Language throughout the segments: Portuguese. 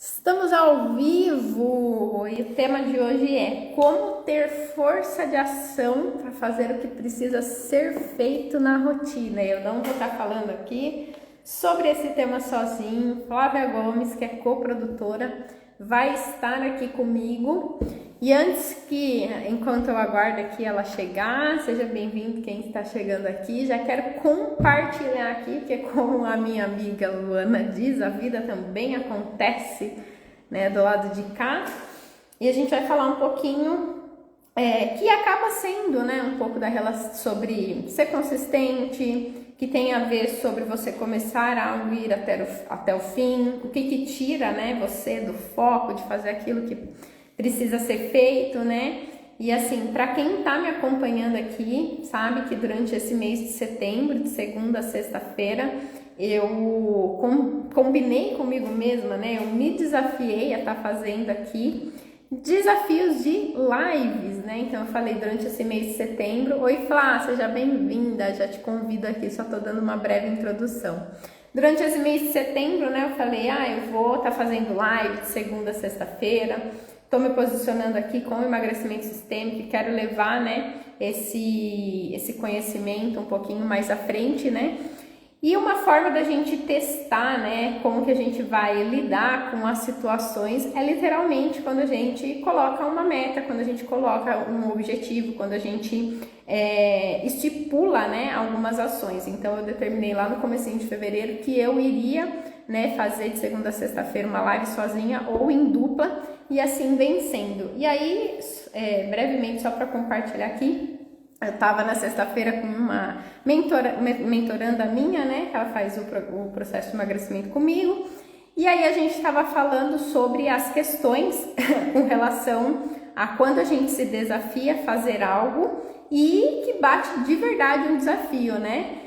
Estamos ao vivo e o tema de hoje é como ter força de ação para fazer o que precisa ser feito na rotina. Eu não vou estar falando aqui sobre esse tema sozinho. Flávia Gomes, que é coprodutora, vai estar aqui comigo. E enquanto eu aguardo aqui ela chegar, seja bem-vindo quem está chegando aqui. Já quero compartilhar aqui, porque como a minha amiga Luana diz, a vida também acontece, né, do lado de cá. E a gente vai falar um pouquinho que acaba sendo, né, um pouco da relação sobre ser consistente, que tem a ver sobre você começar algo e ir até o fim, o que tira, né, você do foco de fazer aquilo que precisa ser feito, né? E assim, para quem tá me acompanhando aqui, sabe que durante esse mês de setembro, de segunda a sexta-feira, eu combinei comigo mesma, né? Eu me desafiei a estar fazendo aqui desafios de lives, né? Então eu falei durante esse mês de setembro, oi Flá, seja bem-vinda, já te convido aqui, só tô dando uma breve introdução. Durante esse mês de setembro, né, eu falei, eu vou estar fazendo live de segunda a sexta-feira, estou me posicionando aqui com o emagrecimento sistêmico e quero levar, né, esse conhecimento um pouquinho mais à frente, né? E uma forma da gente testar, né, como que a gente vai lidar com as situações é literalmente quando a gente coloca uma meta, quando a gente coloca um objetivo, quando a gente estipula, né, algumas ações. Então eu determinei lá no comecinho de fevereiro que eu iria, né, fazer de segunda a sexta-feira uma live sozinha ou em dupla e assim vencendo. E aí, brevemente, só para compartilhar aqui, eu estava na sexta-feira com uma mentoranda minha, né? Que ela faz o processo de emagrecimento comigo. E aí a gente estava falando sobre as questões com relação a quando a gente se desafia a fazer algo e que bate de verdade um desafio, né?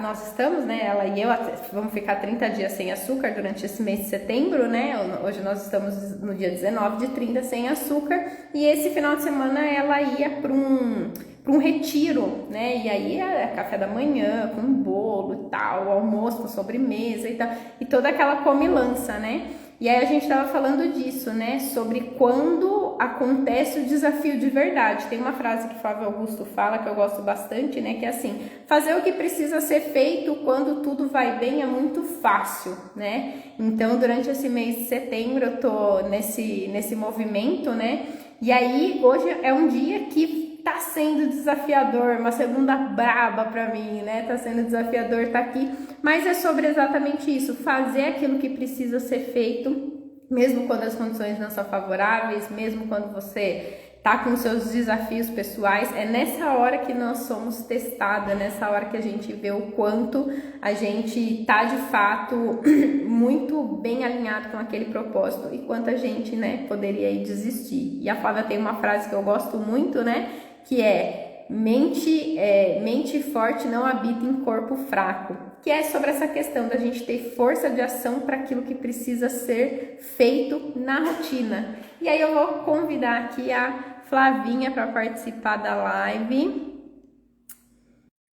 Nós estamos, né, ela e eu, vamos ficar 30 dias sem açúcar durante esse mês de setembro, né, hoje nós estamos no dia 19 de 30 sem açúcar, e esse final de semana ela ia para um retiro, né, e aí é café da manhã, com bolo e tal, almoço com sobremesa e tal, e toda aquela comilança, né. E aí a gente estava falando disso, né, sobre quando acontece o desafio de verdade. Tem uma frase que Flávio Augusto fala que eu gosto bastante, né, que é assim: fazer o que precisa ser feito quando tudo vai bem é muito fácil, né? Então, durante esse mês de setembro eu tô nesse movimento, né? E aí hoje é um dia que tá sendo desafiador, uma segunda braba para mim, né? Tá sendo desafiador estar aqui, mas é sobre exatamente isso, fazer aquilo que precisa ser feito, mesmo quando as condições não são favoráveis, mesmo quando você tá com seus desafios pessoais. É nessa hora que nós somos testadas, nessa hora que a gente vê o quanto a gente tá de fato muito bem alinhado com aquele propósito e quanto a gente, né, poderia ir desistir. E a Flávia tem uma frase que eu gosto muito, né, que é mente forte não habita em corpo fraco, que é sobre essa questão da gente ter força de ação para aquilo que precisa ser feito na rotina. E aí eu vou convidar aqui a Flavinha para participar da live.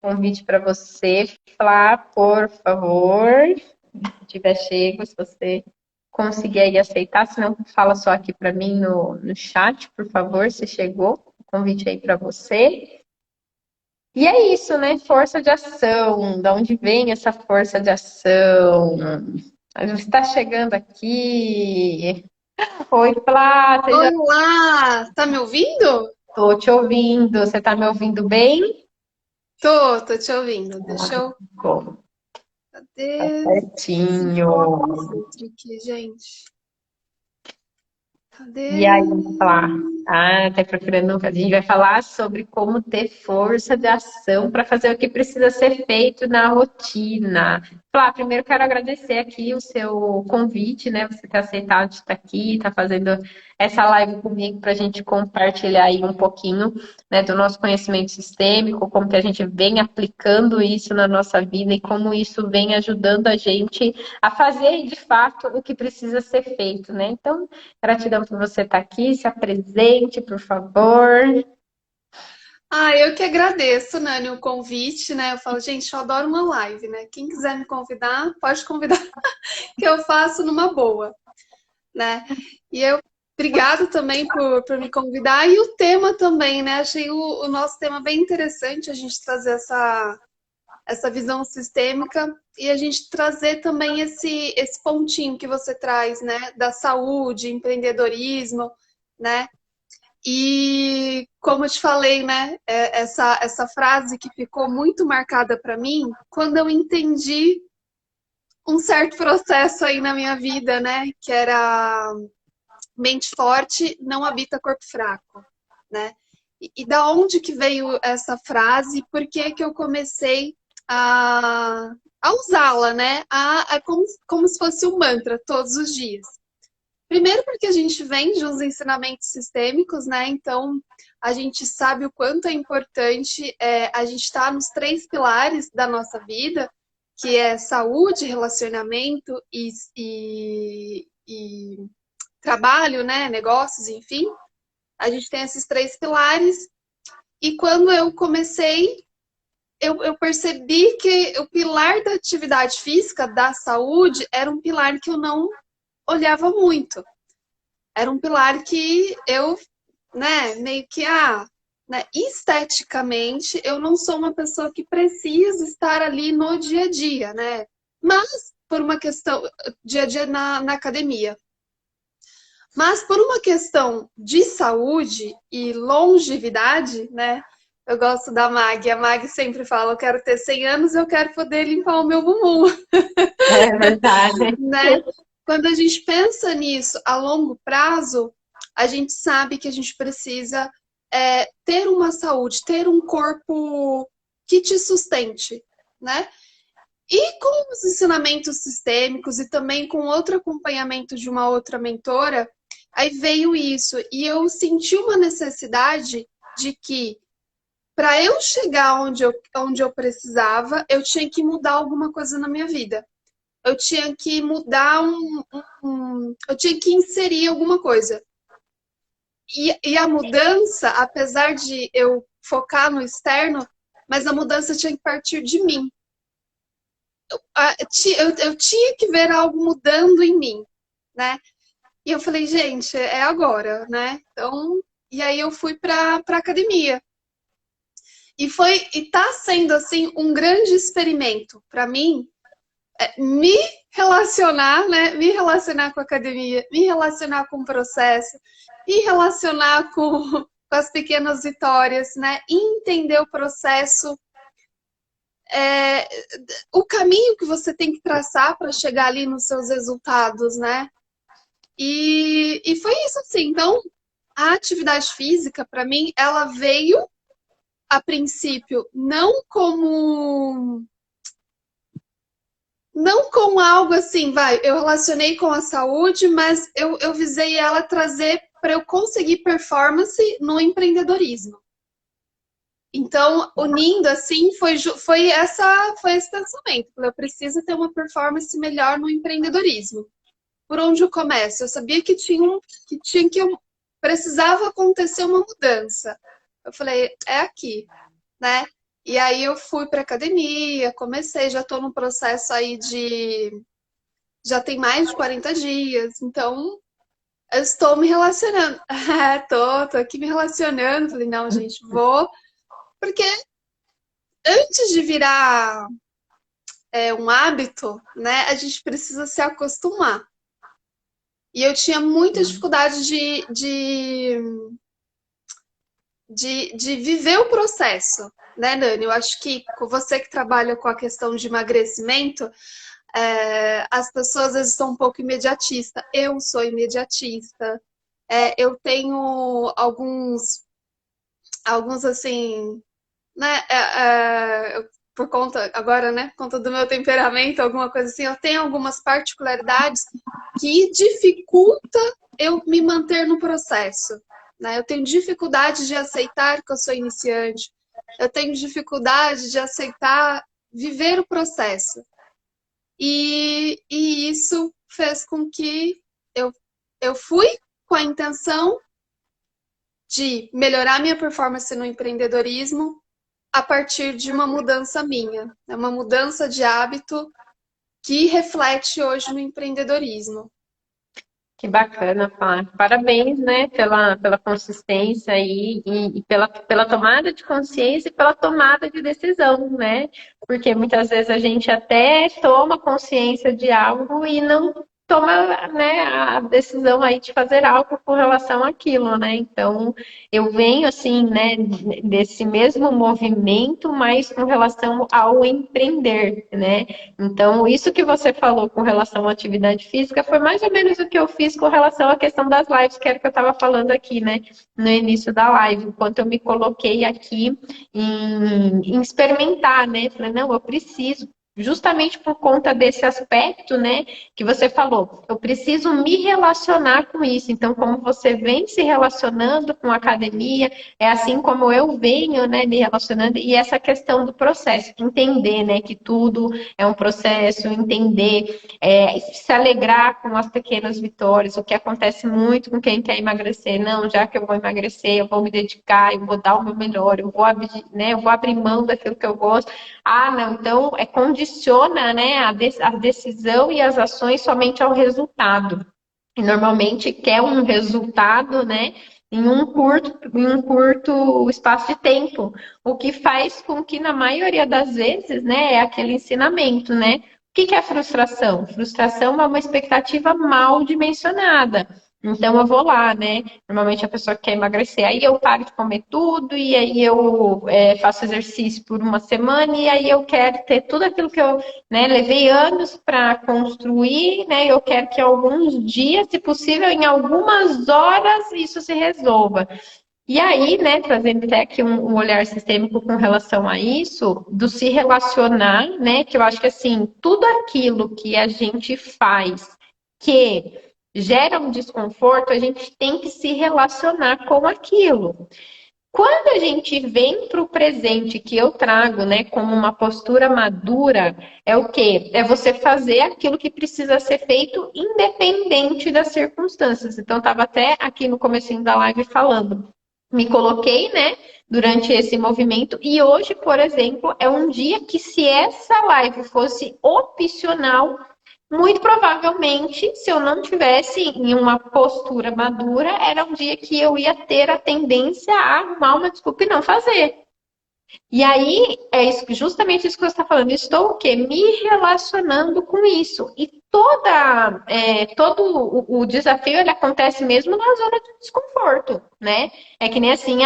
Convite para você, Flá, por favor. Se tiver chego, se você conseguir aí aceitar, senão fala só aqui para mim no chat, por favor, se chegou. Convite aí para você. E é isso, né? Força de ação. Da onde vem essa força de ação? A gente está chegando aqui. Oi, Flá, seja... Olá, tá me ouvindo? Tô te ouvindo. Você está me ouvindo bem? Tô te ouvindo. Deixa eu. Bom, tá Cadê esse foco certinho. no filtro aqui, gente? Cadê? E aí, Flá? Tá procurando. A gente vai falar sobre como ter força de ação para fazer o que precisa ser feito na rotina. Flá, primeiro quero agradecer aqui o seu convite, né? Você ter aceitado de estar aqui, tá fazendo essa live comigo para a gente compartilhar aí um pouquinho, né, do nosso conhecimento sistêmico, como que a gente vem aplicando isso na nossa vida e como isso vem ajudando a gente a fazer de fato o que precisa ser feito, né? Então, gratidão por você estar aqui, se apresente, por favor. Ah, eu que agradeço, Nani, o convite, né? Eu falo, gente, eu adoro uma live, né? Quem quiser me convidar, pode convidar, que eu faço numa boa, né? E eu, obrigado também por me convidar. E o tema também, né? Achei o nosso tema bem interessante, a gente trazer essa visão sistêmica e a gente trazer também esse pontinho que você traz, né? Da saúde, empreendedorismo, né? E como eu te falei, né, essa frase que ficou muito marcada para mim quando eu entendi um certo processo aí na minha vida, né, que era mente forte não habita corpo fraco, né? E da onde que veio essa frase? Por que que eu comecei a usá-la, né? Como se fosse um mantra todos os dias. Primeiro porque a gente vem de uns ensinamentos sistêmicos, né? Então a gente sabe o quanto é importante a gente estar nos três pilares da nossa vida, que é saúde, relacionamento e trabalho, né? Negócios, enfim. A gente tem esses três pilares. E quando eu comecei, eu percebi que o pilar da atividade física, da saúde, era um pilar que eu não olhava muito. Era um pilar que eu, né, meio que, né, esteticamente, eu não sou uma pessoa que precisa estar ali no dia a dia, né? Mas, por uma questão, dia a dia na academia. Mas, por uma questão de saúde e longevidade, né? Eu gosto da Mag. A Mag sempre fala: eu quero ter 100 anos, eu quero poder limpar o meu bumbum, É verdade. né? Quando a gente pensa nisso a longo prazo, a gente sabe que a gente precisa ter uma saúde, ter um corpo que te sustente, né? E com os ensinamentos sistêmicos e também com outro acompanhamento de uma outra mentora, aí veio isso. E eu senti uma necessidade de que, para eu chegar onde eu precisava, eu tinha que mudar alguma coisa na minha vida. Eu tinha que mudar eu tinha que inserir alguma coisa. E a mudança, apesar de eu focar no externo, mas a mudança tinha que partir de mim. Eu tinha que ver algo mudando em mim, né? E eu falei, gente, é agora, né? Então, e aí eu fui para academia. E tá sendo assim um grande experimento para mim, me relacionar, né? Me relacionar com a academia, me relacionar com o processo, me relacionar com as pequenas vitórias, né? E entender o processo, é, o caminho que você tem que traçar para chegar ali nos seus resultados, né? E foi isso assim. Então, a atividade física, para mim, ela veio a princípio não como algo assim, vai, eu relacionei com a saúde, mas eu visei ela trazer para eu conseguir performance no empreendedorismo. Então, unindo assim, foi esse pensamento. Eu preciso ter uma performance melhor no empreendedorismo. Por onde eu começo? Eu sabia que precisava acontecer uma mudança. Eu falei, é aqui, né? E aí eu fui para academia, comecei, já estou no processo aí já tem mais de 40 dias, então eu estou me relacionando. Tô aqui me relacionando. Falei, não, gente, vou. Porque antes de virar um hábito, né, a gente precisa se acostumar. E eu tinha muita dificuldade de viver o processo, né, Nani? Eu acho que você que trabalha com a questão de emagrecimento, as pessoas às vezes são um pouco imediatistas. Eu sou imediatista. Eu tenho alguns assim, né? Por conta, agora, né? Por conta do meu temperamento, alguma coisa assim, eu tenho algumas particularidades que dificulta eu me manter no processo, né? Eu tenho dificuldade de aceitar que eu sou iniciante. Eu tenho dificuldade de aceitar viver o processo. E isso fez com que eu fui com a intenção de melhorar minha performance no empreendedorismo a partir de uma mudança minha, né? Uma mudança de hábito que reflete hoje no empreendedorismo. Que bacana, Flá. Parabéns, né, pela consistência e pela tomada de consciência e pela tomada de decisão, né? Porque muitas vezes a gente até toma consciência de algo e não toma, né, a decisão aí de fazer algo com relação àquilo, né? Então, eu venho, assim, né, desse mesmo movimento, mas com relação ao empreender, né? Então, isso que você falou com relação à atividade física foi mais ou menos o que eu fiz com relação à questão das lives, que era o que eu estava falando aqui, né, no início da live, enquanto eu me coloquei aqui em experimentar, né? Falei, não, eu preciso. Justamente por conta desse aspecto, né, que você falou, eu preciso me relacionar com isso. Então, como você vem se relacionando com a academia, é assim como eu venho, né, me relacionando, e essa questão do processo, entender, né, que tudo é um processo, entender, se alegrar com as pequenas vitórias, o que acontece muito com quem quer emagrecer. Não, já que eu vou emagrecer, eu vou me dedicar, eu vou dar o meu melhor, né, eu vou abrir mão daquilo que eu gosto. Ah, não, então condiciona, né, a decisão e as ações somente ao resultado. E normalmente quer um resultado, né, em um curto espaço de tempo, o que faz com que, na maioria das vezes, né, é aquele ensinamento, né? O que é frustração? Frustração é uma expectativa mal dimensionada. Então eu vou lá, né? Normalmente a pessoa quer emagrecer, aí eu paro de comer tudo, e aí eu faço exercício por uma semana, e aí eu quero ter tudo aquilo que eu, né, levei anos para construir, né? Eu quero que alguns dias, se possível, em algumas horas, isso se resolva. E aí, né, trazendo até aqui um olhar sistêmico com relação a isso, do se relacionar, né, que eu acho que assim, tudo aquilo que a gente faz que gera um desconforto, a gente tem que se relacionar com aquilo. Quando a gente vem para o presente que eu trago, né, como uma postura madura, é o quê? É você fazer aquilo que precisa ser feito independente das circunstâncias. Então, estava até aqui no comecinho da live falando. Me coloquei, né, durante esse movimento, e hoje, por exemplo, é um dia que, se essa live fosse opcional, muito provavelmente, se eu não tivesse em uma postura madura, era um dia que eu ia ter a tendência a arrumar uma desculpa e não fazer. E aí, é isso, justamente isso que você está falando. Estou o quê? Me relacionando com isso. E todo o desafio, ele acontece mesmo na zona de desconforto, né? É que nem assim,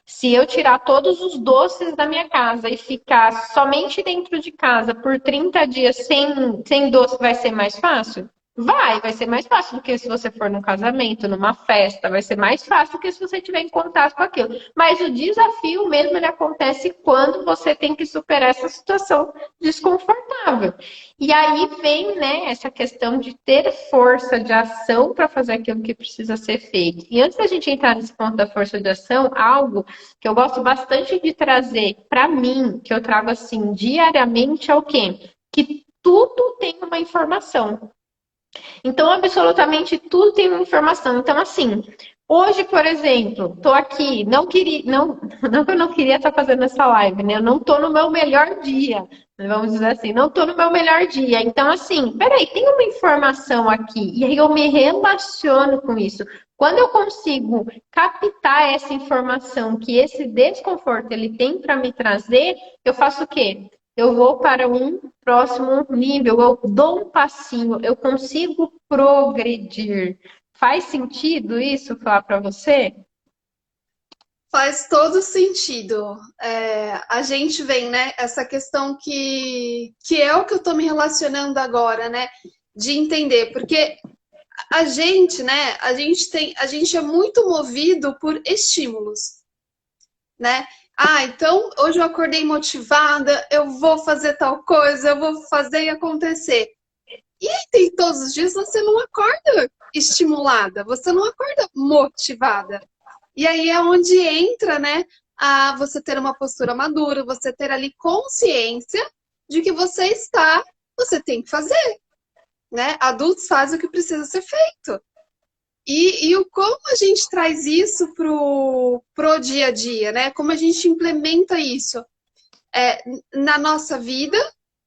se eu tirar todos os doces da minha casa e ficar somente dentro de casa por 30 dias sem doce, vai ser mais fácil? Vai ser mais fácil do que se você for num casamento, numa festa, vai ser mais fácil do que se você tiver em contato com aquilo. Mas o desafio mesmo, ele acontece quando você tem que superar essa situação desconfortável. E aí vem, né, essa questão de ter força de ação para fazer aquilo que precisa ser feito. E antes da gente entrar nesse ponto da força de ação, algo que eu gosto bastante de trazer para mim, que eu trago assim diariamente, é o quê? Que tudo tem uma informação. Então, absolutamente tudo tem uma informação. Então, assim, hoje, por exemplo, tô aqui, não queria, não que eu não queria estar fazendo essa live, né? Eu não tô no meu melhor dia, vamos dizer assim, não tô no meu melhor dia. Então, assim, peraí, tem uma informação aqui, e aí eu me relaciono com isso. Quando eu consigo captar essa informação que esse desconforto ele tem para me trazer, eu faço o quê? Eu vou para um próximo nível, eu dou um passinho, eu consigo progredir. Faz sentido isso falar para você? Faz todo sentido. A gente vem, né? Essa questão que é o que eu estou me relacionando agora, né? De entender, porque a gente, né? A gente é muito movido por estímulos, né? Então hoje eu acordei motivada, eu vou fazer tal coisa, eu vou fazer e acontecer. E aí tem todos os dias você não acorda estimulada, você não acorda motivada. E aí é onde entra, né, a você ter uma postura madura, você ter ali consciência de que você tem que fazer, né? Adultos fazem o que precisa ser feito. E o como a gente traz isso pro dia a dia, né? Como a gente implementa isso na nossa vida,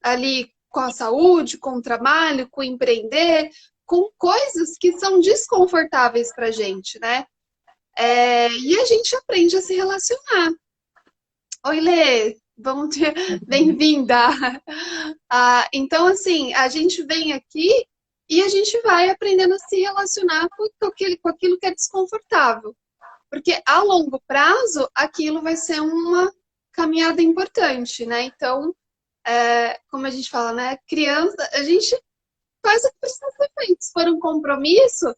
ali com a saúde, com o trabalho, com o empreender, com coisas que são desconfortáveis pra gente, né? E a gente aprende a se relacionar. Oi, Lê, vamos ter... Bem-vinda! Então, assim, a gente vem aqui e a gente vai aprendendo a se relacionar com aquilo que é desconfortável. Porque a longo prazo, aquilo vai ser uma caminhada importante, né? Então, como a gente fala, né? Criança, a gente faz o que precisa ser feito. Se for um compromisso,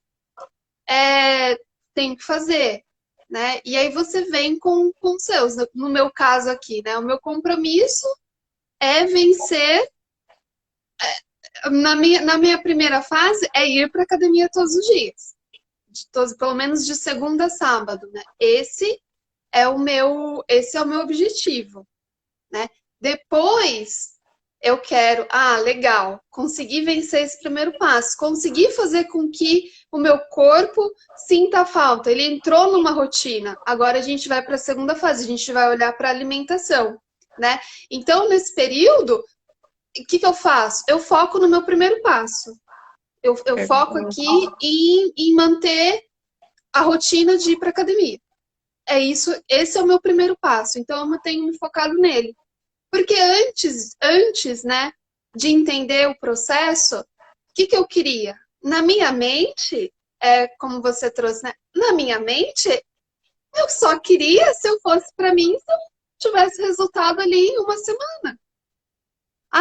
tem que fazer, né? E aí você vem com os seus. No meu caso aqui, né? O meu compromisso é vencer. Na minha primeira fase, é ir para academia todos os dias. Pelo menos de segunda a sábado, né? Esse é o meu objetivo, né? Depois eu quero, legal, consegui vencer esse primeiro passo, consegui fazer com que o meu corpo sinta falta, ele entrou numa rotina. Agora a gente vai para a segunda fase, a gente vai olhar para a alimentação, né? Então, nesse período, o que eu faço? Eu foco no meu primeiro passo. Eu foco aqui em manter a rotina de ir para academia. Esse é o meu primeiro passo. Então, eu tenho me focado nele. Porque antes, né, de entender o processo, o que eu queria? Na minha mente, como você trouxe, né? Na minha mente, eu só queria se eu fosse para mim, se eu tivesse resultado ali em uma semana.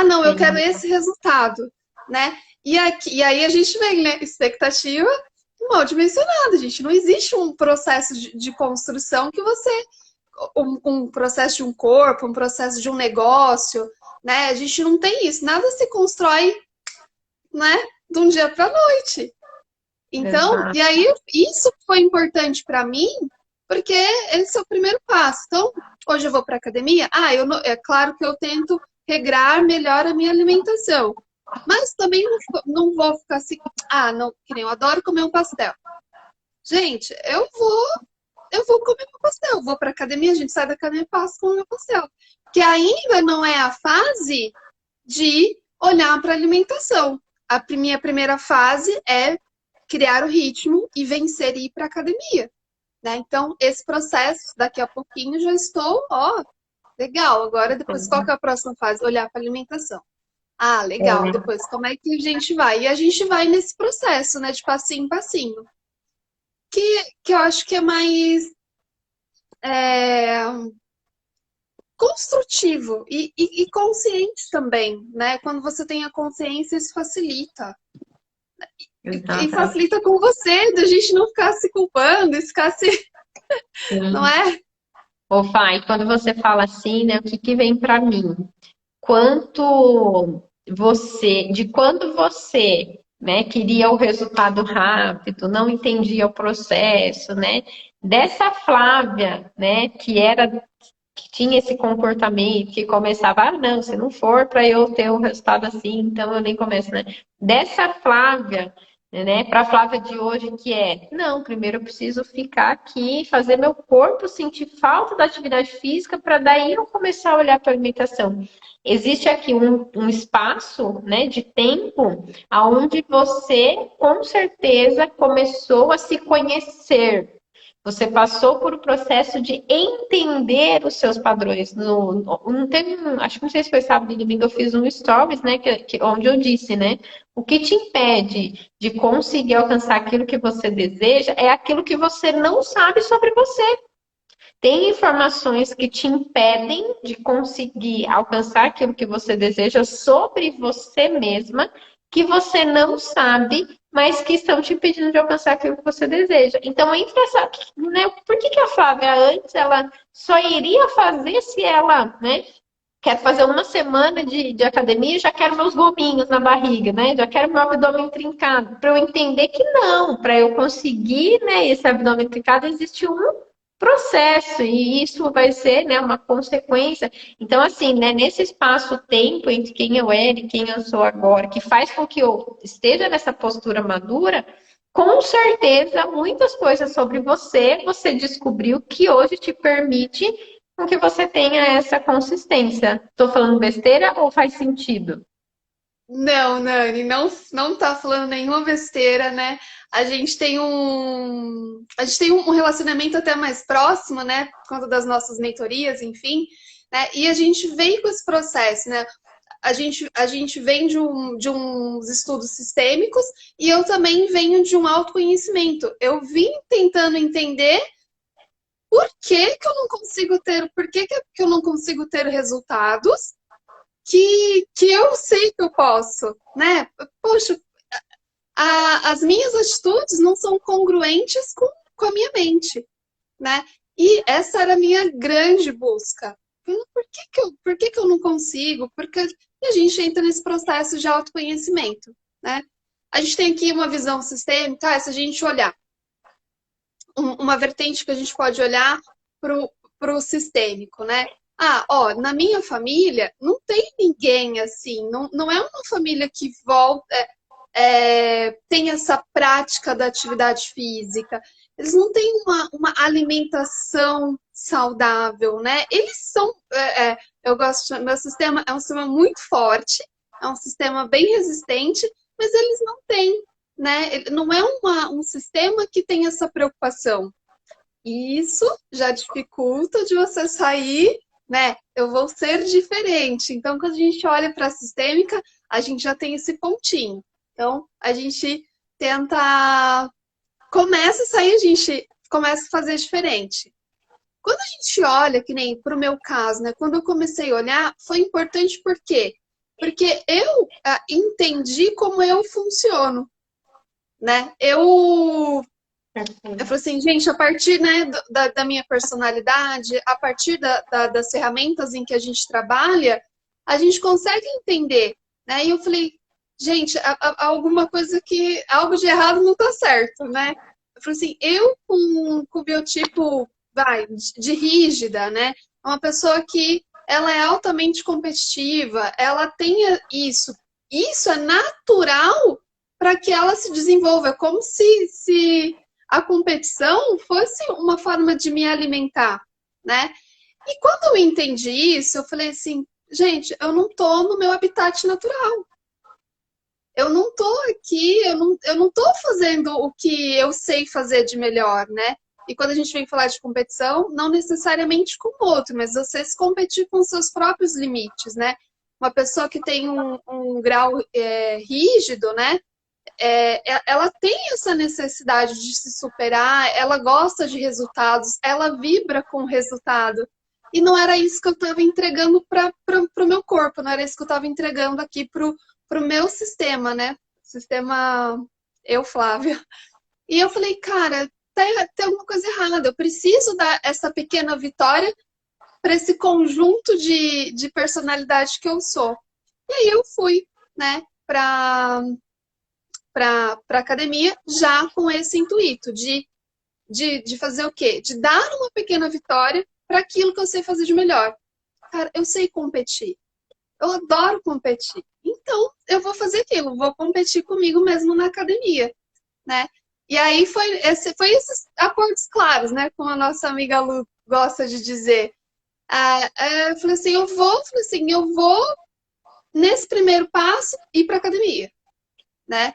Não, eu quero esse resultado, né? E aí a gente vem, né? Expectativa mal dimensionada, gente. Não existe um processo de construção que você... Um processo de um corpo, um processo de um negócio, né? A gente não tem isso. Nada se constrói, né? De um dia para a noite. Então, e aí isso foi importante para mim, porque esse é o primeiro passo. Então, hoje eu vou para academia. É claro que eu tento regrar melhor a minha alimentação. Mas também não vou ficar assim, não, que nem eu adoro comer um pastel. Gente, eu vou comer meu pastel, vou para academia, a gente sai da academia e passa com o meu pastel. Que ainda não é a fase de olhar para a alimentação. A minha primeira fase é criar o ritmo e vencer e ir para academia. Né? Então, esse processo, daqui a pouquinho, já estou, legal. Agora, depois, qual que é a próxima fase? Olhar para a alimentação. Legal. Depois, como é que a gente vai? E a gente vai nesse processo, né? De passinho em passinho. Que eu acho que é mais construtivo e consciente também, né? Quando você tem a consciência, isso facilita. E facilita com você, da gente não ficar se culpando, ficar se... Não é? Ô, Fai, quando você fala assim, né, o que vem para mim? Quando você, né, queria o resultado rápido, não entendia o processo, né? Dessa Flávia, né, que tinha esse comportamento, que começava, não, se não for para eu ter um resultado assim, então eu nem começo, né? Dessa Flávia, né, para a Flávia de hoje, não, primeiro eu preciso ficar aqui, fazer meu corpo sentir falta da atividade física, para daí eu começar a olhar para a alimentação. Existe aqui um espaço, né, de tempo onde você, com certeza, começou a se conhecer. Você passou por o processo de entender os seus padrões. Acho que não sei se foi sábado e domingo, eu fiz um stories, né, onde eu disse, né, o que te impede de conseguir alcançar aquilo que você deseja é aquilo que você não sabe sobre você. Tem informações que te impedem de conseguir alcançar aquilo que você deseja sobre você mesma, que você não sabe, mas que estão te impedindo de alcançar aquilo que você deseja. Então, entre essa, né, por que a Flávia antes ela só iria fazer se ela, né, quer fazer uma semana de academia e já quero meus gominhos na barriga, né? Já quero meu abdômen trincado. Para eu entender que não, para eu conseguir, né, esse abdômen trincado, existe um processo e isso vai ser, né, uma consequência. Então, assim, né, nesse espaço-tempo entre quem eu era e quem eu sou agora, que faz com que eu esteja nessa postura madura, com certeza, muitas coisas sobre você, você descobriu que hoje te permite com que você tenha essa consistência. Estou falando besteira ou faz sentido? Não, Nani, não tá falando nenhuma besteira, né? A gente tem um relacionamento até mais próximo, né? Por conta das nossas mentorias, enfim, né? E a gente vem com esse processo, né? A gente vem de uns estudos sistêmicos e eu também venho de um autoconhecimento. Eu vim tentando entender por que que eu não consigo ter, por que eu não consigo ter resultados que eu sei que eu posso, né? Poxa, as minhas atitudes não são congruentes com a minha mente, né? E essa era a minha grande busca. Por que que eu não consigo? Porque a gente entra nesse processo de autoconhecimento, né? A gente tem aqui uma visão sistêmica, se a gente olhar, uma vertente que a gente pode olhar para o sistêmico, né? Ah, ó, na minha família não tem ninguém assim, não é uma família que volta, tem essa prática da atividade física, eles não têm uma alimentação saudável, né? Eles são, eu gosto, meu sistema é um sistema muito forte, é um sistema bem resistente, mas eles não têm, né? Não é um sistema que tem essa preocupação. E isso já dificulta de você sair, né? Eu vou ser diferente. Então, quando a gente olha para a sistêmica, a gente já tem esse pontinho. Então, a gente tenta, começa a sair, a gente começa a fazer diferente. Quando a gente olha, que nem para o meu caso, né? Quando eu comecei a olhar, foi importante por quê? Porque eu entendi como eu funciono, né? Eu falei assim, gente, a partir, né, da minha personalidade, a partir das ferramentas em que a gente trabalha, a gente consegue entender, né? E eu falei, gente, alguma coisa algo de errado não tá certo, né? Eu falei assim, eu com o biotipo, de rígida, né? Uma pessoa que ela é altamente competitiva, ela tem isso. Isso é natural para que ela se desenvolva. É como se a competição fosse uma forma de me alimentar, né? E quando eu entendi isso, eu falei assim, gente, eu não tô no meu habitat natural. Eu não tô aqui, eu não tô fazendo o que eu sei fazer de melhor, né? E quando a gente vem falar de competição, não necessariamente com o outro, mas você se competir com os seus próprios limites, né? Uma pessoa que tem um grau rígido, né? Ela tem essa necessidade de se superar, ela gosta de resultados, ela vibra com o resultado. E não era isso que eu estava entregando para o meu corpo, não era isso que eu estava entregando aqui para o meu sistema, né? Sistema eu, Flávia. E eu falei, cara, tem alguma coisa errada, eu preciso dar essa pequena vitória para esse conjunto de personalidade que eu sou. E aí eu fui, né, para academia já com esse intuito de fazer o quê? De dar uma pequena vitória para aquilo que eu sei fazer de melhor. Cara, eu sei competir. Eu adoro competir. Então, eu vou fazer aquilo, vou competir comigo mesmo na academia, né? E aí foi esses acordos claros, né? Como a nossa amiga Lu gosta de dizer. Eu falei assim, eu vou nesse primeiro passo ir para academia, né?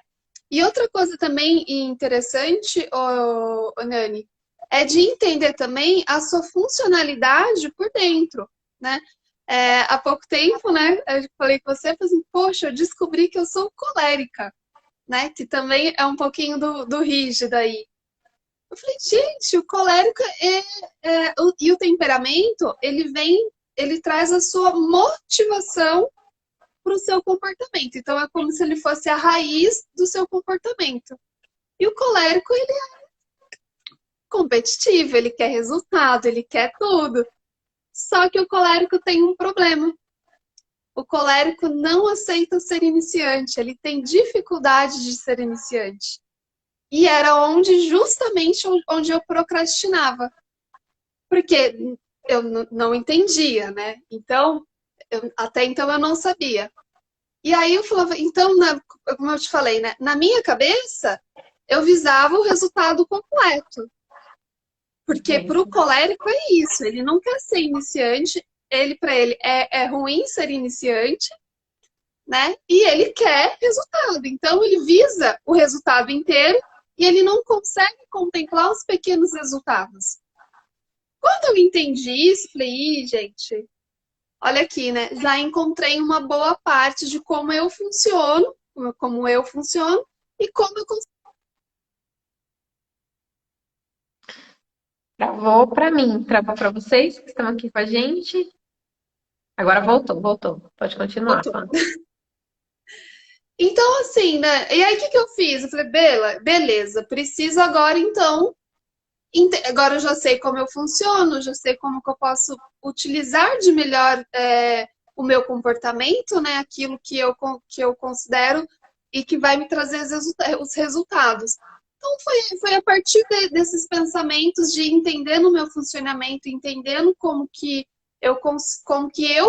E outra coisa também interessante, Nani, é de entender também a sua funcionalidade por dentro, né? Há pouco tempo, né, eu falei com você, falei assim, poxa, eu descobri que eu sou colérica, né? Que também é um pouquinho do rígido aí. Eu falei, gente, o colérico e o temperamento, ele traz a sua motivação para o seu comportamento. Então, é como se ele fosse a raiz do seu comportamento. E o colérico, ele é competitivo, ele quer resultado, ele quer tudo. Só que o colérico tem um problema. O colérico não aceita ser iniciante, ele tem dificuldade de ser iniciante. E era justamente onde eu procrastinava. Porque eu não entendia, né? Então, até então eu não sabia. E aí eu falava, então, como eu te falei, né? Na minha cabeça, eu visava o resultado completo. Porque para o colérico é isso, ele não quer ser iniciante, para ele é ruim ser iniciante, né? E ele quer resultado. Então ele visa o resultado inteiro e ele não consegue contemplar os pequenos resultados. Quando eu entendi isso, falei, ih, gente, olha aqui, né? Já encontrei uma boa parte de como eu funciono e como eu consigo. Travou para mim, travou para vocês que estão aqui com a gente. Agora voltou, voltou. Pode continuar, Fã. Então, assim, né? E aí, o que eu fiz? Eu falei, Bela, beleza, preciso agora, então. Agora eu já sei como eu funciono, já sei como que eu posso utilizar de melhor o meu comportamento, né? Aquilo que eu considero e que vai me trazer os resultados. Então, foi a partir desses pensamentos de entendendo o meu funcionamento, entendendo como que eu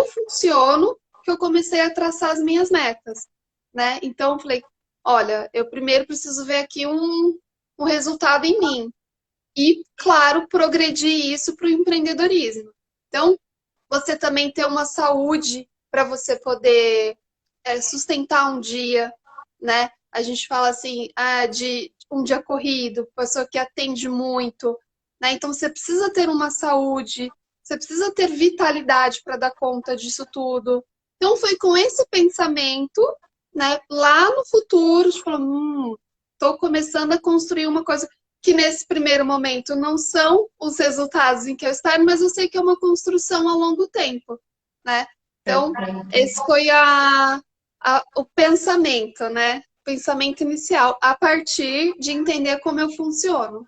funciono, que eu comecei a traçar as minhas metas, né? Então, eu falei, olha, eu primeiro preciso ver aqui um resultado em mim. E, claro, progredir isso para o empreendedorismo. Então, você também ter uma saúde para você poder sustentar um dia, né? A gente fala assim, de um dia corrido, pessoa que atende muito, né? Então, você precisa ter uma saúde, você precisa ter vitalidade para dar conta disso tudo. Então, foi com esse pensamento, né? Lá no futuro, tipo, estou começando a construir uma coisa que nesse primeiro momento não são os resultados em que eu espero, mas eu sei que é uma construção ao longo do tempo, né? Então, esse foi o pensamento, né? O pensamento inicial, a partir de entender como eu funciono.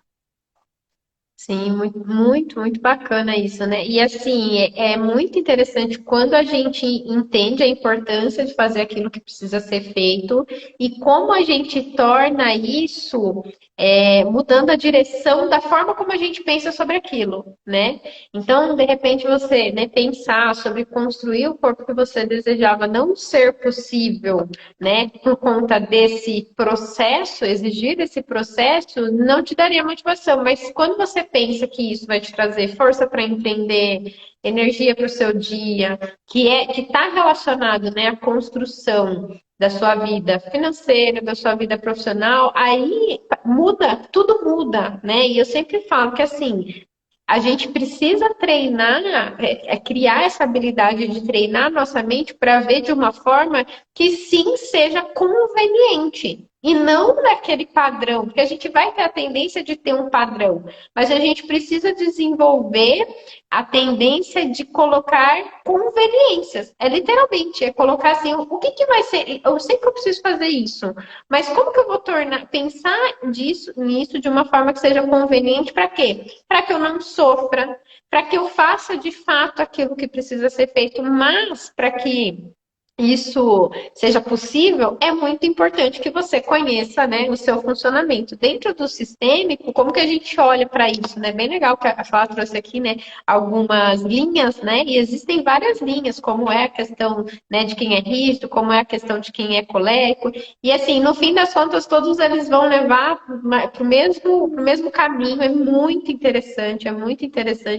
Sim, muito, muito, muito bacana isso, né? E assim, é muito interessante quando a gente entende a importância de fazer aquilo que precisa ser feito e como a gente torna isso mudando a direção da forma como a gente pensa sobre aquilo, né? Então, de repente, você, né, pensar sobre construir o corpo que você desejava não ser possível, né, por conta desse processo, exigir esse processo, não te daria motivação. Mas quando você pensa que isso vai te trazer força para empreender, energia para o seu dia, que está relacionado, né, à construção da sua vida financeira, da sua vida profissional, aí muda, tudo muda, né? E eu sempre falo que assim, a gente precisa treinar, criar essa habilidade de treinar a nossa mente para ver de uma forma que sim seja conveniente. E não daquele padrão, porque a gente vai ter a tendência de ter um padrão, mas a gente precisa desenvolver a tendência de colocar conveniências. É literalmente, é colocar assim, o que vai ser? Eu sei que eu preciso fazer isso, mas como que eu vou pensar nisso de uma forma que seja conveniente para quê? Para que eu não sofra, para que eu faça de fato aquilo que precisa ser feito, mas para que isso seja possível, é muito importante que você conheça, né, o seu funcionamento. Dentro do sistêmico, como que a gente olha para isso, né? Bem legal que a Flá trouxe aqui, né, algumas linhas, né? E existem várias linhas, como é a questão, né, de quem é rígido, como é a questão de quem é colérico. E assim, no fim das contas, todos eles vão levar para o mesmo caminho. É muito interessante,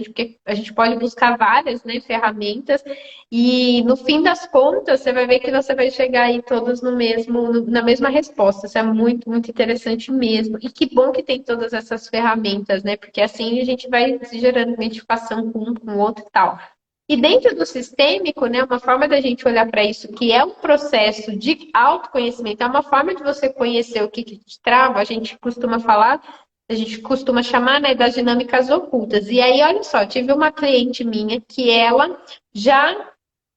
porque a gente pode buscar várias, né, ferramentas e no fim das contas, você vai ver que você vai chegar aí todos na mesma resposta. Isso é muito, muito interessante mesmo. E que bom que tem todas essas ferramentas, né? Porque assim a gente vai gerando identificação com um, com o outro e tal. E dentro do sistêmico, né, uma forma da gente olhar para isso, que é um processo de autoconhecimento, é uma forma de você conhecer o que te trava, a gente costuma chamar, né, das dinâmicas ocultas. E aí, olha só, tive uma cliente minha que ela já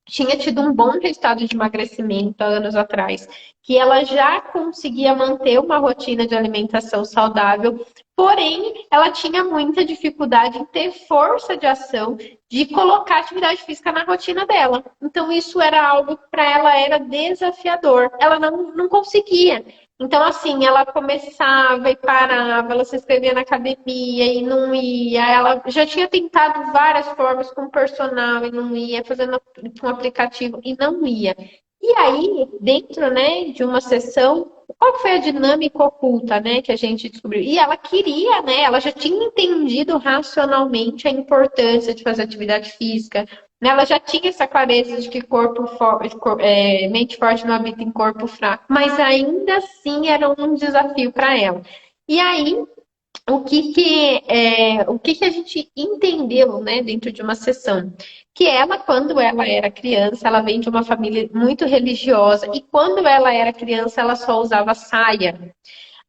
tinha tido um bom resultado de emagrecimento há anos atrás, que ela já conseguia manter uma rotina de alimentação saudável, porém ela tinha muita dificuldade em ter força de ação de colocar atividade física na rotina dela. Então isso era algo que para ela era desafiador. Ela não conseguia. Então, assim, ela começava e parava, ela se inscrevia na academia e não ia. Ela já tinha tentado várias formas com personal e não ia, fazendo com aplicativo e não ia. E aí, dentro, né, de uma sessão, qual foi a dinâmica oculta, né, que a gente descobriu? E ela queria, né, ela já tinha entendido racionalmente a importância de fazer atividade física, né, ela já tinha essa clareza de que mente forte não habita em corpo fraco, mas ainda assim era um desafio para ela. E aí, o que que a gente entendeu, né, dentro de uma sessão? Que ela, quando ela era criança, ela vem de uma família muito religiosa e quando ela era criança, ela só usava saia.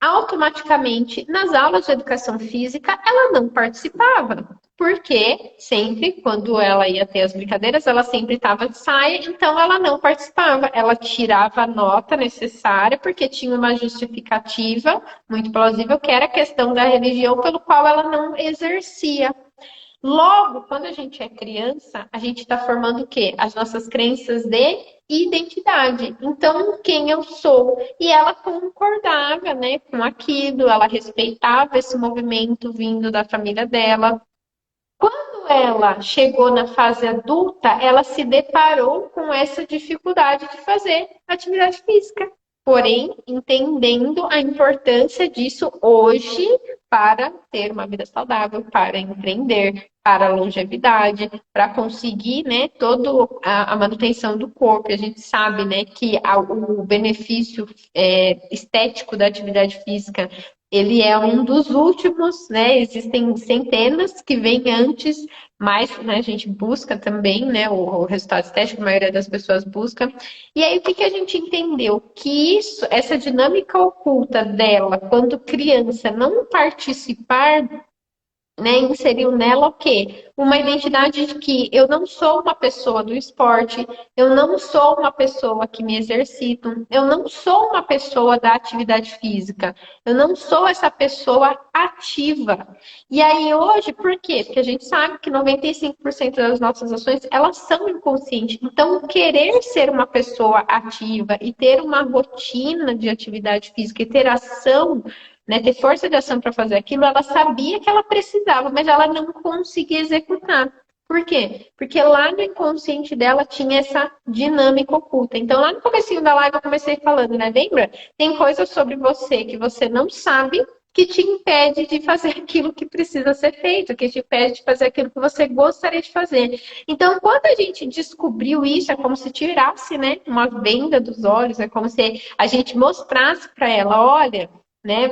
Automaticamente, nas aulas de educação física, ela não participava. Porque sempre, quando ela ia ter as brincadeiras, ela sempre estava de saia, então ela não participava. Ela tirava a nota necessária, porque tinha uma justificativa muito plausível, que era a questão da religião, pelo qual ela não exercia. Logo, quando a gente é criança, a gente está formando o quê? As nossas crenças de identidade. Então, quem eu sou? E ela concordava, né, com aquilo, ela respeitava esse movimento vindo da família dela. Quando ela chegou na fase adulta, ela se deparou com essa dificuldade de fazer atividade física. Porém, entendendo a importância disso hoje para ter uma vida saudável, para empreender, para a longevidade, para conseguir, né, toda a manutenção do corpo. A gente sabe, né, que o benefício estético da atividade física ele é um dos últimos, né? Existem centenas que vêm antes, mas né, a gente busca também, né? O resultado estético, a maioria das pessoas busca. E aí, o que que a gente entendeu? Que isso, essa dinâmica oculta dela, quando criança, não participar, né, inseriu nela o quê? Uma identidade de que eu não sou uma pessoa do esporte, eu não sou uma pessoa que me exercito, eu não sou uma pessoa da atividade física, eu não sou essa pessoa ativa. E aí hoje, por quê? Porque a gente sabe que 95% das nossas ações, elas são inconscientes. Então, querer ser uma pessoa ativa e ter uma rotina de atividade física e ter ação, né, ter força de ação para fazer aquilo, ela sabia que ela precisava, mas ela não conseguia executar. Por quê? Porque lá no inconsciente dela tinha essa dinâmica oculta. Então, lá no comecinho da live eu comecei falando, né? Lembra? Tem coisas sobre você que você não sabe que te impede de fazer aquilo que precisa ser feito, que te impede de fazer aquilo que você gostaria de fazer. Então, quando a gente descobriu isso, é como se tirasse, né, uma venda dos olhos, é como se a gente mostrasse para ela, olha, né?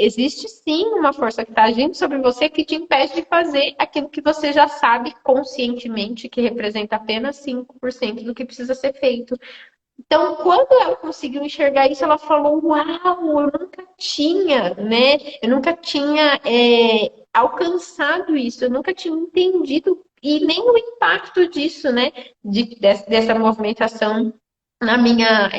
Existe sim uma força que está agindo sobre você que te impede de fazer aquilo que você já sabe conscientemente que representa apenas 5% do que precisa ser feito. Então, quando ela conseguiu enxergar isso, ela falou: Uau, eu nunca tinha, né? Eu nunca tinha alcançado isso, eu nunca tinha entendido e nem o impacto disso, né? Dessa movimentação na minha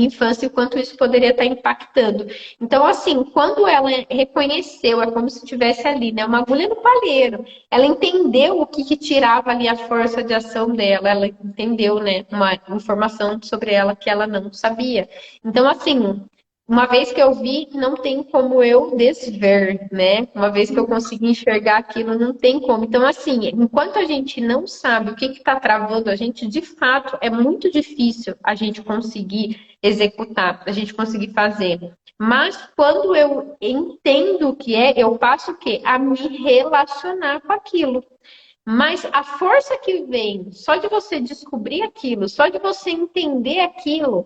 infância, o quanto isso poderia estar impactando. Então, assim, quando ela reconheceu, é como se tivesse ali, né, uma agulha no palheiro. Ela entendeu o que tirava ali a força de ação dela. Ela entendeu, né, uma informação sobre ela que ela não sabia. Então, assim, uma vez que eu vi, não tem como eu desver, né? Uma vez que eu consegui enxergar aquilo, não tem como. Então, assim, enquanto a gente não sabe o que está travando a gente, de fato, é muito difícil a gente conseguir executar, a gente conseguir fazer. Mas quando eu entendo o que é, eu passo o quê? A me relacionar com aquilo. Mas a força que vem só de você descobrir aquilo, só de você entender aquilo,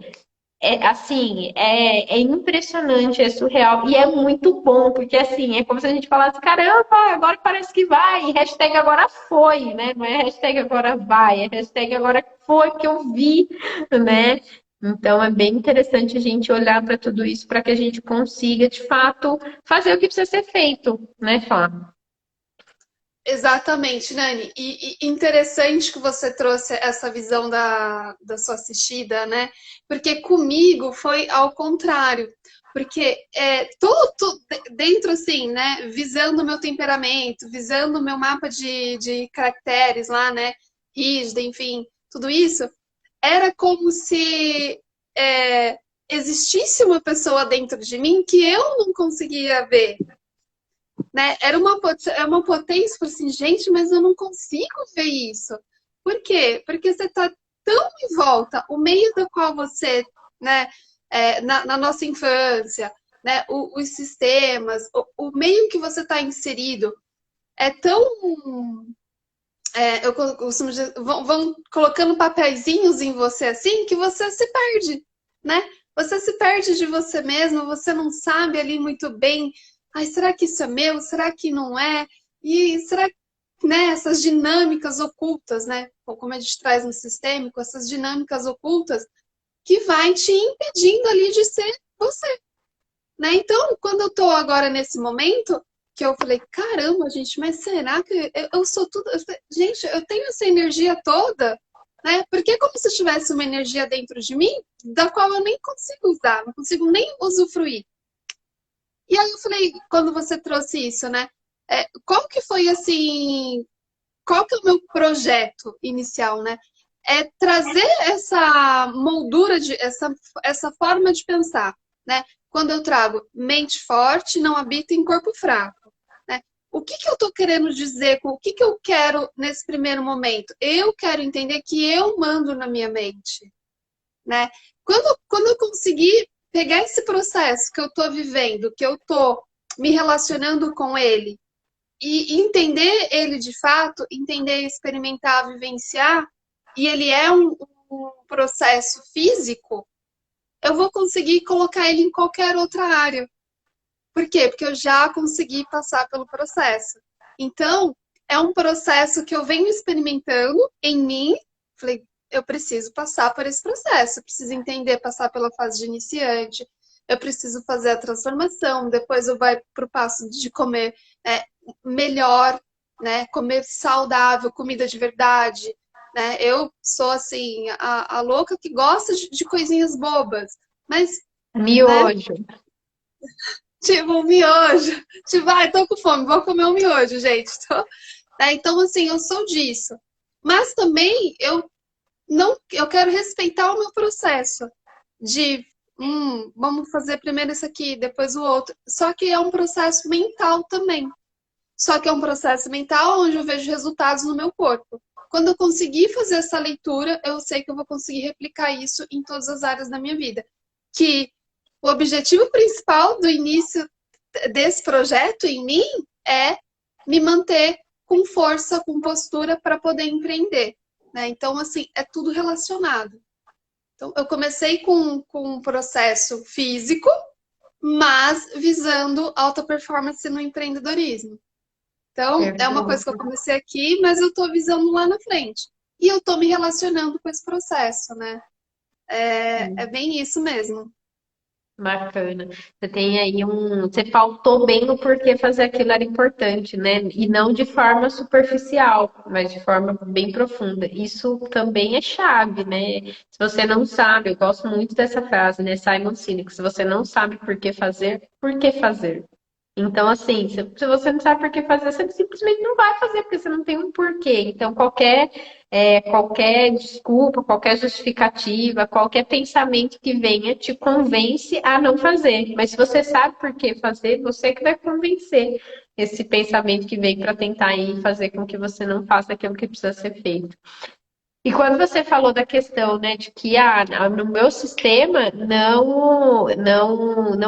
é assim, é impressionante, é surreal e é muito bom, porque assim, é como se a gente falasse, caramba, agora parece que vai, e hashtag agora foi, né? Não é hashtag agora vai, é hashtag agora foi que eu vi, né? Então é bem interessante a gente olhar para tudo isso para que a gente consiga, de fato, fazer o que precisa ser feito, né, Fá? Exatamente, Nani. E interessante que você trouxe essa visão da sua assistida, né? Porque comigo foi ao contrário. Porque tudo dentro, assim, né? Visando o meu temperamento, visando o meu mapa de caracteres lá, né? Rígido, enfim, tudo isso. Era como se existisse uma pessoa dentro de mim que eu não conseguia ver, né? É uma potência, assim, gente, mas eu não consigo ver isso. Por quê? Porque você tá tão em volta, o meio do qual você, né, na nossa infância, né, os sistemas, o meio que você está inserido é tão eu costumo dizer, vão colocando papeizinhos em você assim que você se perde, né? Você se perde de você mesmo, você não sabe ali muito bem, ai, será que isso é meu? Será que não é? E será que, né, essas dinâmicas ocultas, né? Como a gente traz no sistêmico, essas dinâmicas ocultas que vai te impedindo ali de ser você, né? Então, quando eu tô agora nesse momento, que eu falei, caramba, gente, mas será que eu sou tudo. Gente, eu tenho essa energia toda, né? Porque é como se tivesse uma energia dentro de mim, da qual eu nem consigo usar, não consigo nem usufruir. E aí eu falei, quando você trouxe isso, né? Qual que foi assim. Qual que é o meu projeto inicial, né? É trazer essa moldura, essa forma de pensar, né? Quando eu trago mente forte não habita em corpo fraco, né? O que que eu estou querendo dizer? O que que eu quero nesse primeiro momento? Eu quero entender que eu mando na minha mente, né? Quando eu conseguir pegar esse processo que eu estou vivendo, que eu estou me relacionando com ele, e entender ele de fato, entender, experimentar, vivenciar, e ele é um processo físico, eu vou conseguir colocar ele em qualquer outra área. Por quê? Porque eu já consegui passar pelo processo. Então, é um processo que eu venho experimentando em mim. Falei, eu preciso passar por esse processo, eu preciso entender, passar pela fase de iniciante, eu preciso fazer a transformação, depois eu vou para o passo de comer melhor, né? Comer saudável, comida de verdade, né? Eu sou assim, a louca que gosta de coisinhas bobas, mas, né? Miojo. Tipo um miojo. Tipo, ai, tô com fome, vou comer um miojo, gente. Então, assim, eu sou disso. Mas também eu quero respeitar o meu processo de vamos fazer primeiro isso aqui, depois o outro. Só que é um processo mental também. Só que é um processo mental onde eu vejo resultados no meu corpo. Quando eu conseguir fazer essa leitura, eu sei que eu vou conseguir replicar isso em todas as áreas da minha vida. Que o objetivo principal do início desse projeto em mim é me manter com força, com postura para poder empreender, né? Então, assim, é tudo relacionado. Então, eu comecei com um processo físico, mas visando alta performance no empreendedorismo. Então, é uma coisa que eu Perfeito. comecei aqui, mas eu estou visando lá na frente. E eu estou me relacionando com esse processo, né? É bem isso mesmo. Bacana. Você tem aí Você pautou bem o porquê fazer aquilo era importante, né? E não de forma superficial, mas de forma bem profunda. Isso também é chave, né? Se você não sabe, eu gosto muito dessa frase, né? Simon Sinek, se você não sabe por que fazer? Então, assim, se você não sabe por que fazer, você simplesmente não vai fazer, porque você não tem um porquê. Então, qualquer desculpa, qualquer justificativa, qualquer pensamento que venha te convence a não fazer. Mas se você sabe por que fazer, você é que vai convencer esse pensamento que vem para tentar aí fazer com que você não faça aquilo que precisa ser feito. E quando você falou da questão, né, de que no meu sistema não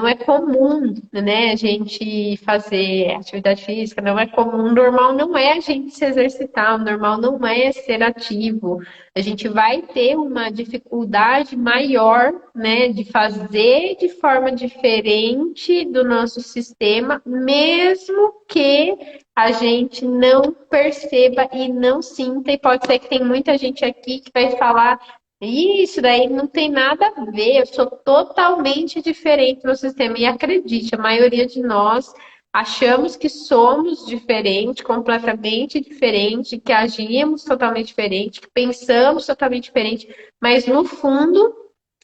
é comum, né, a gente fazer atividade física, não é comum, o normal não é a gente se exercitar, o normal não é ser ativo. A gente vai ter uma dificuldade maior, né, de fazer de forma diferente do nosso sistema, mesmo que a gente não perceba e não sinta, e pode ser que tem muita gente aqui que vai falar, isso daí não tem nada a ver, eu sou totalmente diferente do meu sistema. E acredite, a maioria de nós achamos que somos diferentes, completamente diferente, que agimos totalmente diferente, que pensamos totalmente diferente, mas no fundo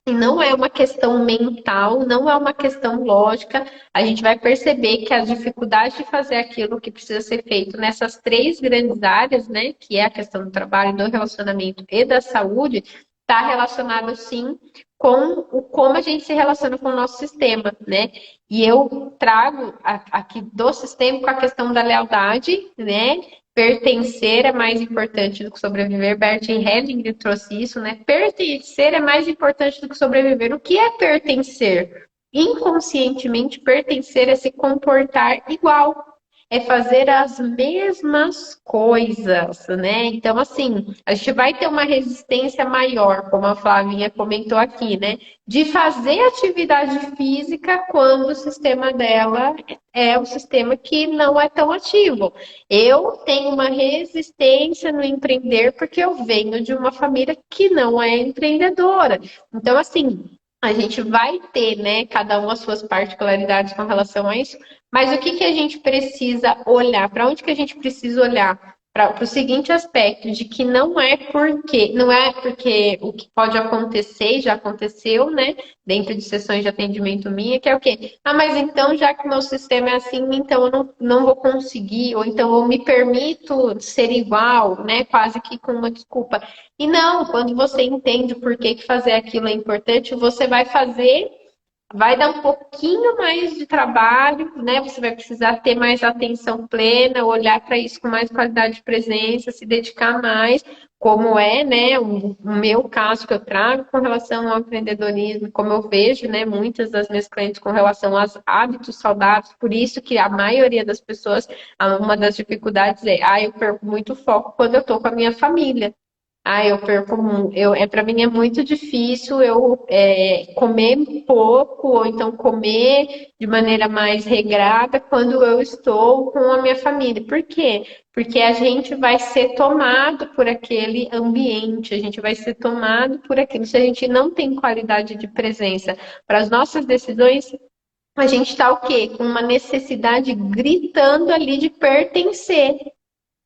e não é uma questão mental, não é uma questão lógica. A gente vai perceber que a dificuldade de fazer aquilo que precisa ser feito nessas três grandes áreas, né, que é a questão do trabalho, do relacionamento e da saúde, está relacionado sim com como a gente se relaciona com o nosso sistema, né? E eu trago aqui do sistema com a questão da lealdade, né? pertencer é mais importante do que sobreviver. Bertin Hellinger trouxe isso, né? Pertencer é mais importante do que sobreviver. O que é pertencer? Inconscientemente, pertencer é se comportar igual, é fazer as mesmas coisas, né? Então, assim, a gente vai ter uma resistência maior, como a Flavinha comentou aqui, né? De fazer atividade física quando o sistema dela é um sistema que não é tão ativo. Eu tenho uma resistência no empreender porque eu venho de uma família que não é empreendedora. Então, assim, a gente vai ter, né, cada uma as suas particularidades com relação a isso, mas o que que a gente precisa olhar? Para onde que a gente precisa olhar? Para o seguinte aspecto, de que não é porque o que pode acontecer, já aconteceu, né? Dentro de sessões de atendimento minha, que é o quê? Ah, mas então, já que o meu sistema é assim, então eu não vou conseguir, ou então eu me permito ser igual, né? Quase que com uma desculpa. E não, quando você entende por que que fazer aquilo é importante, você vai fazer. Vai dar um pouquinho mais de trabalho, né? Você vai precisar ter mais atenção plena, olhar para isso com mais qualidade de presença, se dedicar mais, como é, né? O meu caso que eu trago com relação ao empreendedorismo, como eu vejo, né? Muitas das minhas clientes com relação aos hábitos saudáveis, por isso que a maioria das pessoas, uma das dificuldades é, eu perco muito foco quando eu estou com a minha família. Eu perco, para mim é muito difícil eu comer pouco ou então comer de maneira mais regrada quando eu estou com a minha família. Por quê? Porque a gente vai ser tomado por aquele ambiente, a gente vai ser tomado por aquilo. Se a gente não tem qualidade de presença para as nossas decisões, a gente está o quê? Com uma necessidade gritando ali de pertencer.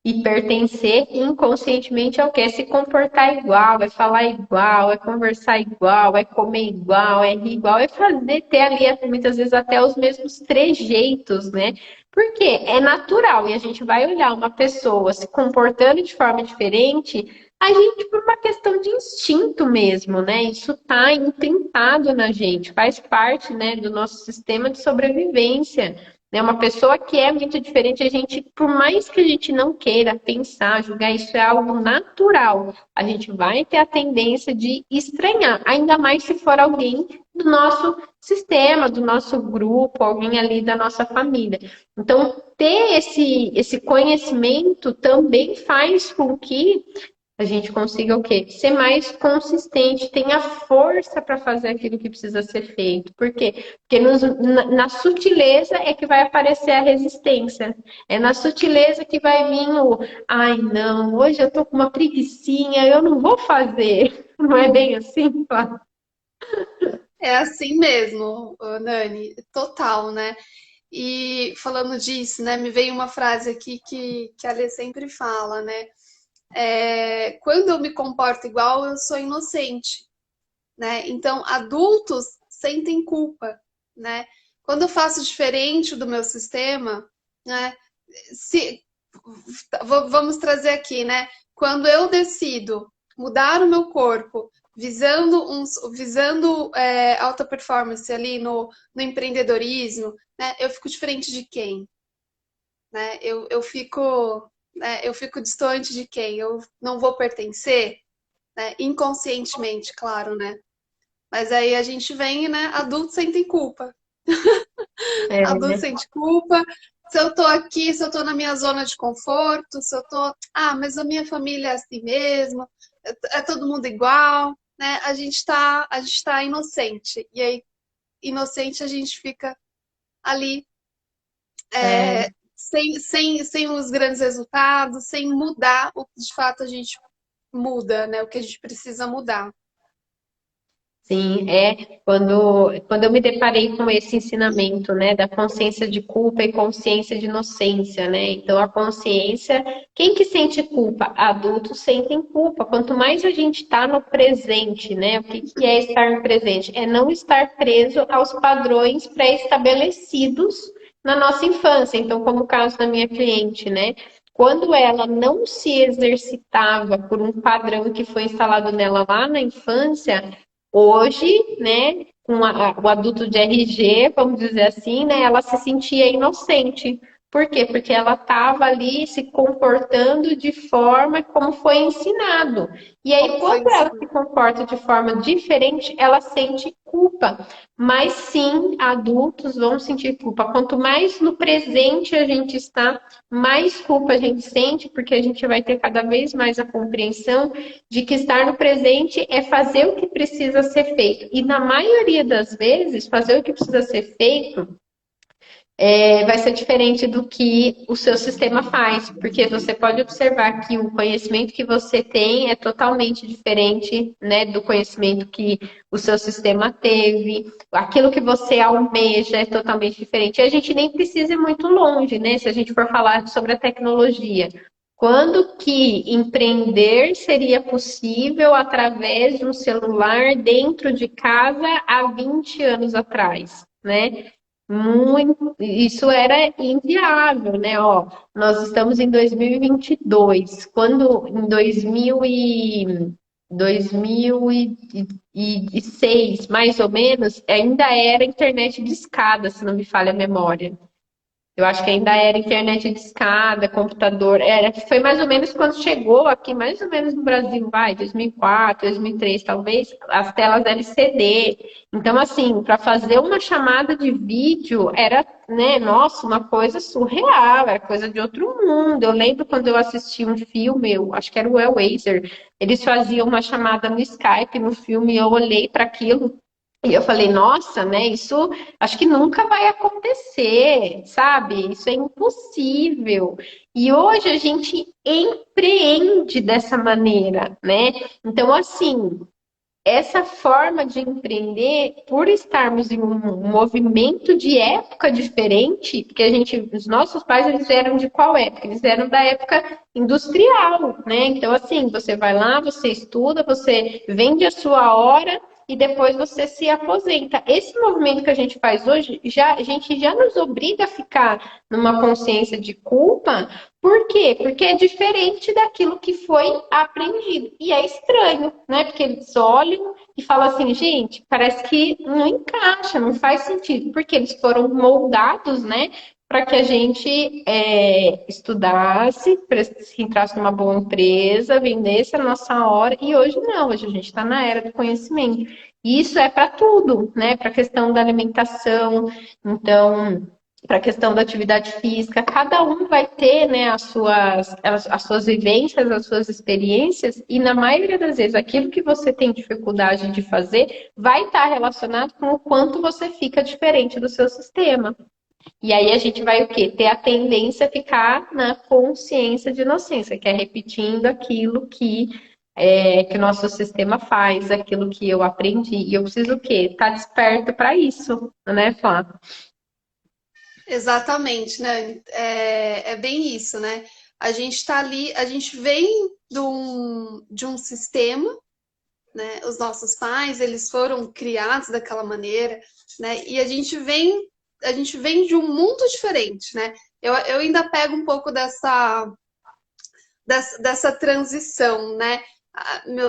E pertencer inconscientemente ao que? É se comportar igual, é falar igual, é conversar igual, é comer igual, é rir igual, é fazer, ter ali muitas vezes até os mesmos trejeitos, né? Porque é natural e a gente vai olhar uma pessoa se comportando de forma diferente, a gente, por uma questão de instinto mesmo, né? Isso tá imprintado na gente, faz parte, né, do nosso sistema de sobrevivência. Né? Uma pessoa que é muito diferente, a gente, por mais que a gente não queira pensar, julgar, isso é algo natural. A gente vai ter a tendência de estranhar, ainda mais se for alguém do nosso sistema, do nosso grupo, alguém ali da nossa família. Então, ter esse conhecimento também faz com que a gente consiga o quê? Ser mais consistente, tenha força para fazer aquilo que precisa ser feito. Por quê? Porque na sutileza é que vai aparecer a resistência. É na sutileza que vai vir ai não, hoje eu tô com uma preguicinha, eu não vou fazer. Não é bem assim, Flávia? É assim mesmo, ô, Nani, total, né? E falando disso, né, me veio uma frase aqui que a Lê sempre fala, né? Quando eu me comporto igual, eu sou inocente, né? Então, adultos sentem culpa, né? Quando eu faço diferente do meu sistema, né? Se, vamos trazer aqui, né? Quando eu decido mudar o meu corpo visando alta performance ali no empreendedorismo, né? Eu fico diferente de quem? Né? Eu fico distante de quem? Eu não vou pertencer, né? Inconscientemente, claro, né? Mas aí a gente vem, né? Adultos sentem culpa. É, Adultos sentem culpa. Se eu tô aqui, se eu tô na minha zona de conforto, se eu tô. Ah, mas a minha família é assim mesmo, é todo mundo igual, né? A gente tá inocente. E aí, inocente, a gente fica ali é. sem os grandes resultados, sem mudar o que de fato a gente muda, né? O que a gente precisa mudar. Sim, quando eu me deparei com esse ensinamento, né, da consciência de culpa e consciência de inocência, né? Então a consciência, quem que sente culpa? Adultos sentem culpa. Quanto mais a gente está no presente, né? O que que é estar no presente? É não estar preso aos padrões pré-estabelecidos na nossa infância. Então, como o caso da minha cliente, né? Quando ela não se exercitava por um padrão que foi instalado nela lá na infância, hoje, né, com o adulto de RG, vamos dizer assim, né, ela se sentia inocente, Por quê? Porque ela estava ali se comportando de forma como foi ensinado. E aí, Como foi quando ela se ensinado. comporta de forma diferente, ela sente culpa. Mas sim, adultos vão sentir culpa. Quanto mais no presente a gente está, mais culpa a gente sente, porque a gente vai ter cada vez mais a compreensão de que estar no presente é fazer o que precisa ser feito. E na maioria das vezes, fazer o que precisa ser feito vai ser diferente do que o seu sistema faz, porque você pode observar que o conhecimento que você tem é totalmente diferente, né, do conhecimento que o seu sistema teve, aquilo que você almeja é totalmente diferente. E a gente nem precisa ir muito longe, né, se a gente for falar sobre a tecnologia. Quando que empreender seria possível através de um celular dentro de casa há 20 anos atrás, né? Muito, isso era inviável, né? Ó, nós estamos em 2022, quando em 2006, mais ou menos, ainda era internet de escada, se não me falha a memória. Eu acho que ainda era internet de escada, computador. Foi mais ou menos quando chegou aqui, mais ou menos no Brasil, 2004, 2003, talvez, as telas LCD. Então, assim, para fazer uma chamada de vídeo era, né, nossa, uma coisa surreal, era coisa de outro mundo. Eu lembro quando eu assisti um filme, eu acho que era o Hellraiser, eles faziam uma chamada no Skype no filme, e eu olhei para aquilo. E eu falei, nossa, né? Isso acho que nunca vai acontecer, sabe? Isso é impossível. E hoje a gente empreende dessa maneira, né? Então, assim, essa forma de empreender, por estarmos em um movimento de época diferente, porque os nossos pais, eles eram de qual época? Eles eram da época industrial, né? Então, assim, você vai lá, você estuda, você vende a sua hora e depois você se aposenta. Esse movimento que a gente faz hoje, a gente já nos obriga a ficar numa consciência de culpa. Por quê? Porque é diferente daquilo que foi aprendido. E é estranho, né? Porque eles olham e falam assim, gente, parece que não encaixa, não faz sentido. Porque eles foram moldados, né? Para que a gente estudasse, entrasse numa boa empresa, vendesse a nossa hora. E hoje não, hoje a gente está na era do conhecimento. E isso é para tudo, né? Para a questão da alimentação. Então, para a questão da atividade física, cada um vai ter, né, as suas vivências, as suas experiências, e na maioria das vezes aquilo que você tem dificuldade de fazer vai estar relacionado com o quanto você fica diferente do seu sistema. E aí a gente vai o quê? Ter a tendência a ficar na consciência de inocência, que é repetindo aquilo que o nosso sistema faz, aquilo que eu aprendi. E eu preciso o quê? Estar desperto para isso, né, Flávia? Exatamente, né? É bem isso, né? A gente está ali, a gente vem de um sistema, né? Os nossos pais, eles foram criados daquela maneira, né? E a gente vem de um mundo diferente, né? Eu ainda pego um pouco dessa transição, né?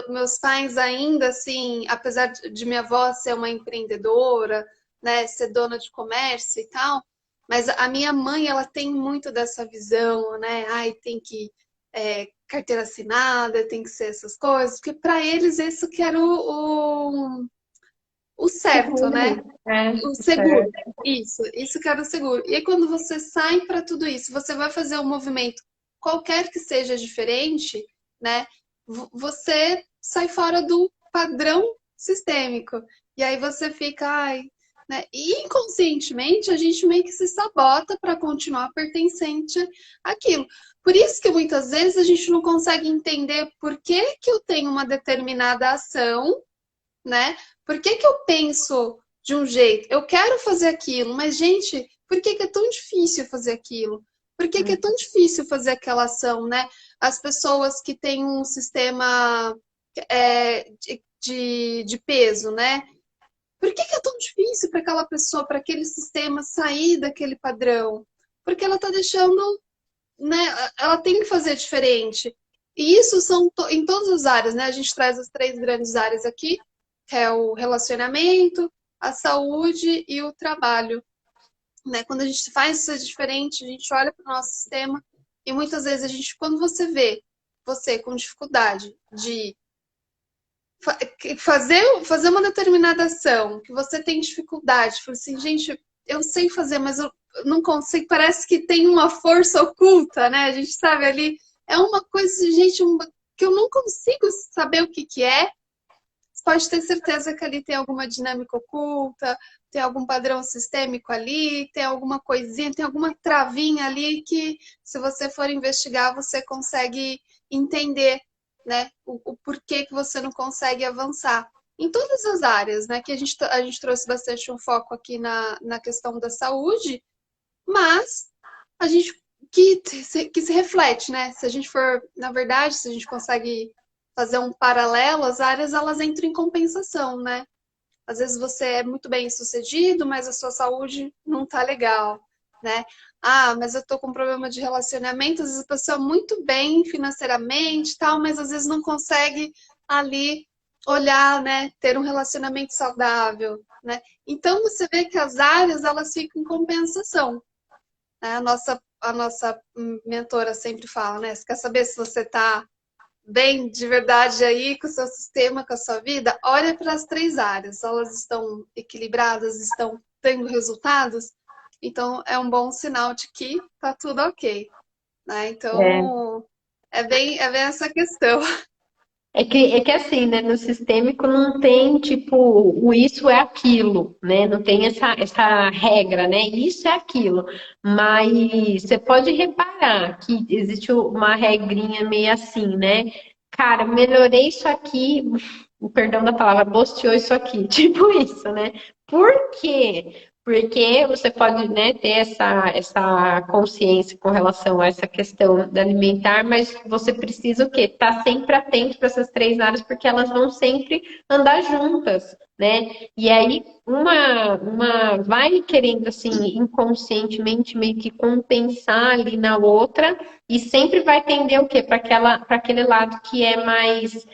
Meus pais ainda, assim, apesar de minha avó ser uma empreendedora, né, ser dona de comércio e tal, mas a minha mãe, ela tem muito dessa visão, né? Ai, tem que carteira assinada, tem que ser essas coisas, porque para eles isso que era o certo, né? O seguro. Certo. Isso que era o seguro. E aí, quando você sai para tudo isso, você vai fazer um movimento, qualquer que seja diferente, né? Você sai fora do padrão sistêmico. E aí você fica, ai, né? E inconscientemente a gente meio que se sabota para continuar pertencente àquilo. Por isso que muitas vezes a gente não consegue entender por que que eu tenho uma determinada ação, né? Por que que eu penso de um jeito? Eu quero fazer aquilo, mas, gente, por que que é tão difícil fazer aquilo? Por que que é tão difícil fazer aquela ação, né? As pessoas que têm um sistema de peso, né? Por que que é tão difícil para aquela pessoa, para aquele sistema sair daquele padrão? Porque ela está deixando, né? Ela tem que fazer diferente. E isso são em todas as áreas, né? A gente traz as três grandes áreas aqui, que é o relacionamento, a saúde e o trabalho. né? Quando a gente faz isso diferente, a gente olha para o nosso sistema e muitas vezes a gente, quando você vê você com dificuldade de fazer uma determinada ação, que você tem dificuldade, fala assim, gente, eu sei fazer, mas eu não consigo, parece que tem uma força oculta, né? A gente sabe ali, é uma coisa, gente, que eu não consigo saber o que que é. Você pode ter certeza que ali tem alguma dinâmica oculta, tem algum padrão sistêmico ali, tem alguma coisinha, tem alguma travinha ali que, se você for investigar, você consegue entender, né, o porquê que você não consegue avançar. Em todas as áreas, né, que a gente trouxe bastante um foco aqui na questão da saúde, mas a gente que se reflete, né? Se a gente for, na verdade, se a gente consegue fazer um paralelo, as áreas elas entram em compensação, né? Às vezes você é muito bem sucedido, mas a sua saúde não tá legal, né? Ah, mas eu tô com problema de relacionamento, às vezes a pessoa é muito bem financeiramente, e tal, mas às vezes não consegue ali olhar, né, ter um relacionamento saudável, né? Então você vê que as áreas elas ficam em compensação, né? A nossa mentora sempre fala, né? Você quer saber se você tá bem de verdade aí com o seu sistema, com a sua vida, olha para as três áreas. Elas estão equilibradas, estão tendo resultados, então é um bom sinal de que tá tudo ok, né? É. Então é bem essa questão. É que assim, né, no sistêmico não tem, tipo, o isso é aquilo, né? Não tem essa regra, né? Isso é aquilo. Mas você pode reparar que existe uma regrinha meio assim, né? Cara, melhorei isso aqui, o perdão da palavra, bosteou isso aqui, tipo isso, né? Por quê? Porque você pode, né, ter essa consciência com relação a essa questão da alimentar, mas você precisa o quê? Estar sempre atento para essas três áreas, porque elas vão sempre andar juntas, né? E aí uma vai querendo assim inconscientemente meio que compensar ali na outra e sempre vai tender o quê? Para aquele lado que é mais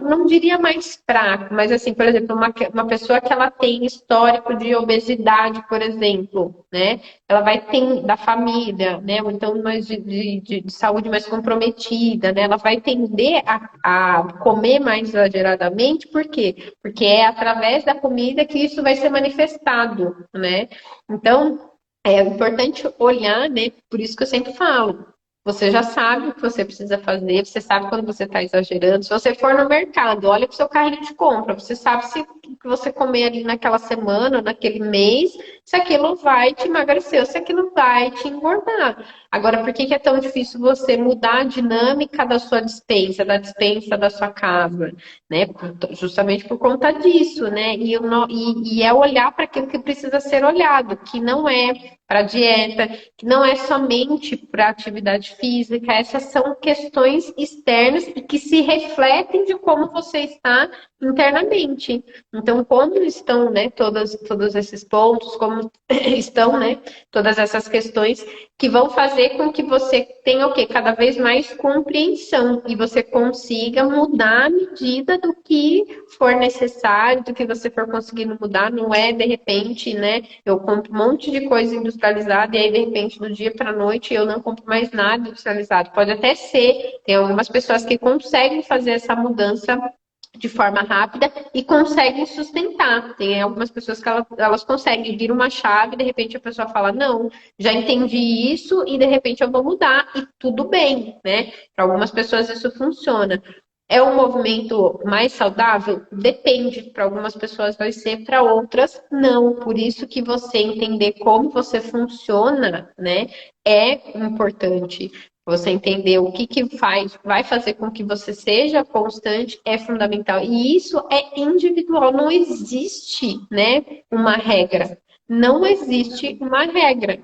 não diria mais fraco, mas assim, por exemplo, uma pessoa que ela tem histórico de obesidade, por exemplo, né? Ela vai ter da família, né? Ou então mais de saúde mais comprometida, né? Ela vai tender a comer mais exageradamente, por quê? Porque é através da comida que isso vai ser manifestado, né? Então, é importante olhar, né? Por isso que eu sempre falo. Você já sabe o que você precisa fazer, você sabe quando você está exagerando. Se você for no mercado, olha para o seu carrinho de compra, você sabe se o que você comer ali naquela semana, naquele mês, se aquilo vai te emagrecer ou se aquilo vai te engordar. Agora, por que que é tão difícil você mudar a dinâmica da sua despensa, da despensa da sua casa, né? Justamente por conta disso, né? E é olhar para aquilo que precisa ser olhado, que não é para dieta, que não é somente para atividade física, essas são questões externas e que se refletem de como você está internamente. Então, como estão, né, todos esses pontos, como estão, né, todas essas questões que vão fazer com que você tenha o quê? Cada vez mais compreensão e você consiga mudar à medida do que for necessário, do que você for conseguindo mudar, não é de repente, né? Eu compro um monte de coisa industrializada e aí de repente do dia para a noite eu não compro mais nada industrializado. Pode até ser, tem algumas pessoas que conseguem fazer essa mudança de forma rápida e conseguem sustentar. Tem algumas pessoas que elas conseguem vir uma chave, de repente a pessoa fala, não, já entendi isso e de repente eu vou mudar e tudo bem, né? Para algumas pessoas isso funciona. É um movimento mais saudável? Depende. Para algumas pessoas vai ser, para outras não. Por isso que você entender como você funciona, né, é importante. Você entender o que vai fazer com que você seja constante é fundamental. E isso é individual, não existe, né, uma regra. Não existe uma regra.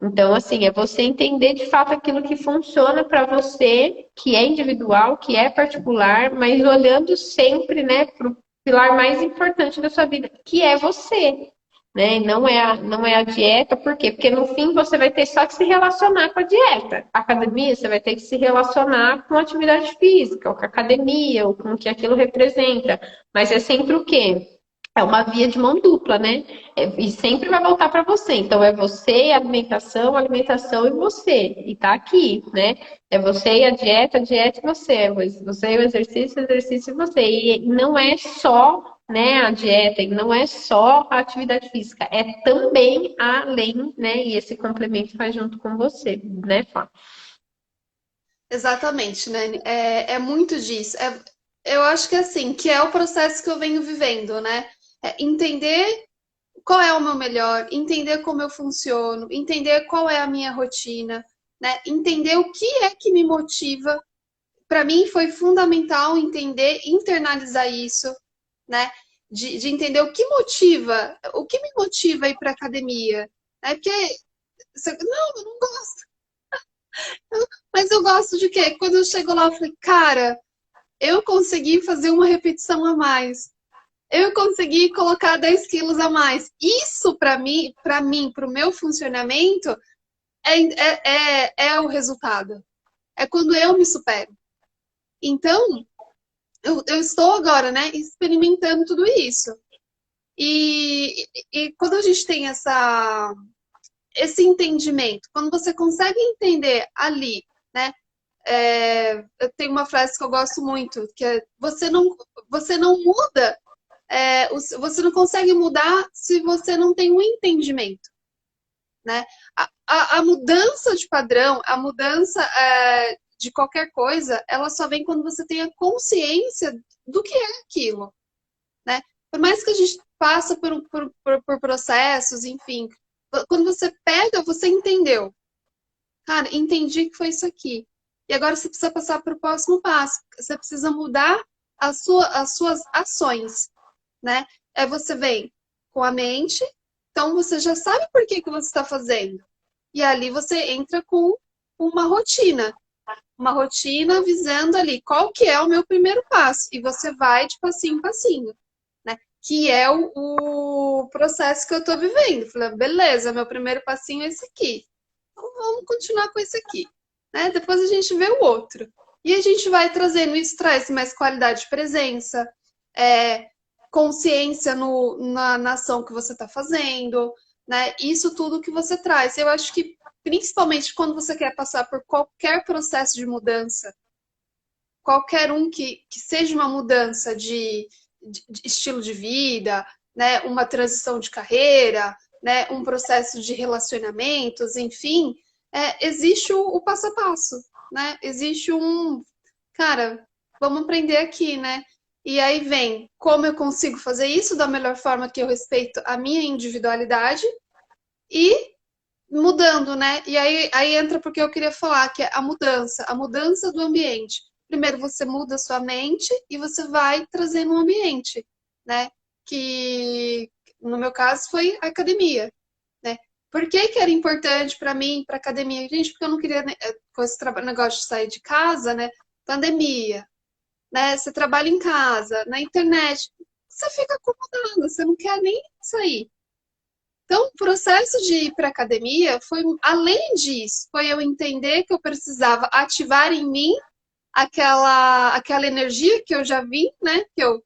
Então, assim, é você entender de fato aquilo que funciona para você, que é individual, que é particular, mas olhando sempre, né, para o pilar mais importante da sua vida, que é você, né? Não é a dieta, por quê? Porque no fim você vai ter só que se relacionar com a dieta. A academia, você vai ter que se relacionar com a atividade física, ou com a academia, ou com o que aquilo representa. Mas é sempre o quê? é uma via de mão dupla, né? E sempre vai voltar para você. Então, é você, a alimentação e você. E tá aqui, né? É você e a dieta e você. É você e o exercício e você. E não é só, né, a dieta, e não é só a atividade física. É também além, né? E esse complemento faz junto com você, né, Fá? Exatamente, né? É muito disso. Eu acho que assim, que é o processo que eu venho vivendo, né? É entender qual é o meu melhor, entender como eu funciono, entender qual é a minha rotina, né? Entender o que é que me motiva. Para mim foi fundamental entender, internalizar isso, né? De entender o que me motiva a ir para academia, né? Porque não, eu não gosto. Mas eu gosto de quê? Quando eu chego lá, eu falei, cara, eu consegui fazer uma repetição a mais. Eu consegui colocar 10 quilos a mais. Isso, para o meu funcionamento, é o resultado. É quando eu me supero. Então, eu estou agora, né, experimentando tudo isso. E quando a gente tem esse entendimento, quando você consegue entender ali, né, eu tenho uma frase que eu gosto muito, que é você não muda, você não consegue mudar se você não tem um entendimento, né? A mudança de padrão, a mudança de qualquer coisa, ela só vem quando você tem a consciência do que é aquilo, né? Por mais que a gente passa por processos, enfim, quando você pega, você entendeu. Cara, entendi que foi isso aqui. E agora você precisa passar para o próximo passo. Você precisa mudar as suas ações, né? Aí você vem com a mente, então você já sabe por que que você está fazendo. E ali você entra com uma rotina visando ali qual que é o meu primeiro passo. E você vai de passinho em passinho, né? Que é o processo que eu estou vivendo. Falei, beleza, meu primeiro passinho é esse aqui. Então vamos continuar com esse aqui, né? Depois a gente vê o outro. E a gente vai trazendo, isso traz mais qualidade de presença, é, consciência na ação que você está fazendo, né? Isso tudo que você traz. Eu acho que, principalmente quando você quer passar por qualquer processo de mudança, qualquer um que seja uma mudança de estilo de vida, né? Uma transição de carreira, né? Um processo de relacionamentos, enfim, existe o passo a passo, né? Existe cara, vamos aprender aqui, né? E aí vem como eu consigo fazer isso da melhor forma que eu respeito a minha individualidade e mudando, né? E aí entra porque eu queria falar, que é a mudança do ambiente. Primeiro você muda a sua mente e você vai trazendo um ambiente, né? Que no meu caso foi a academia, né? Por que que era importante para mim, para academia? Gente, porque eu não queria, né, com esse negócio de sair de casa, né? Pandemia, né? Você trabalha em casa, na internet, você fica acomodado, você não quer nem sair. Então, o processo de ir para a academia foi, além disso, foi eu entender que eu precisava ativar em mim aquela energia que eu já vim, né? Que eu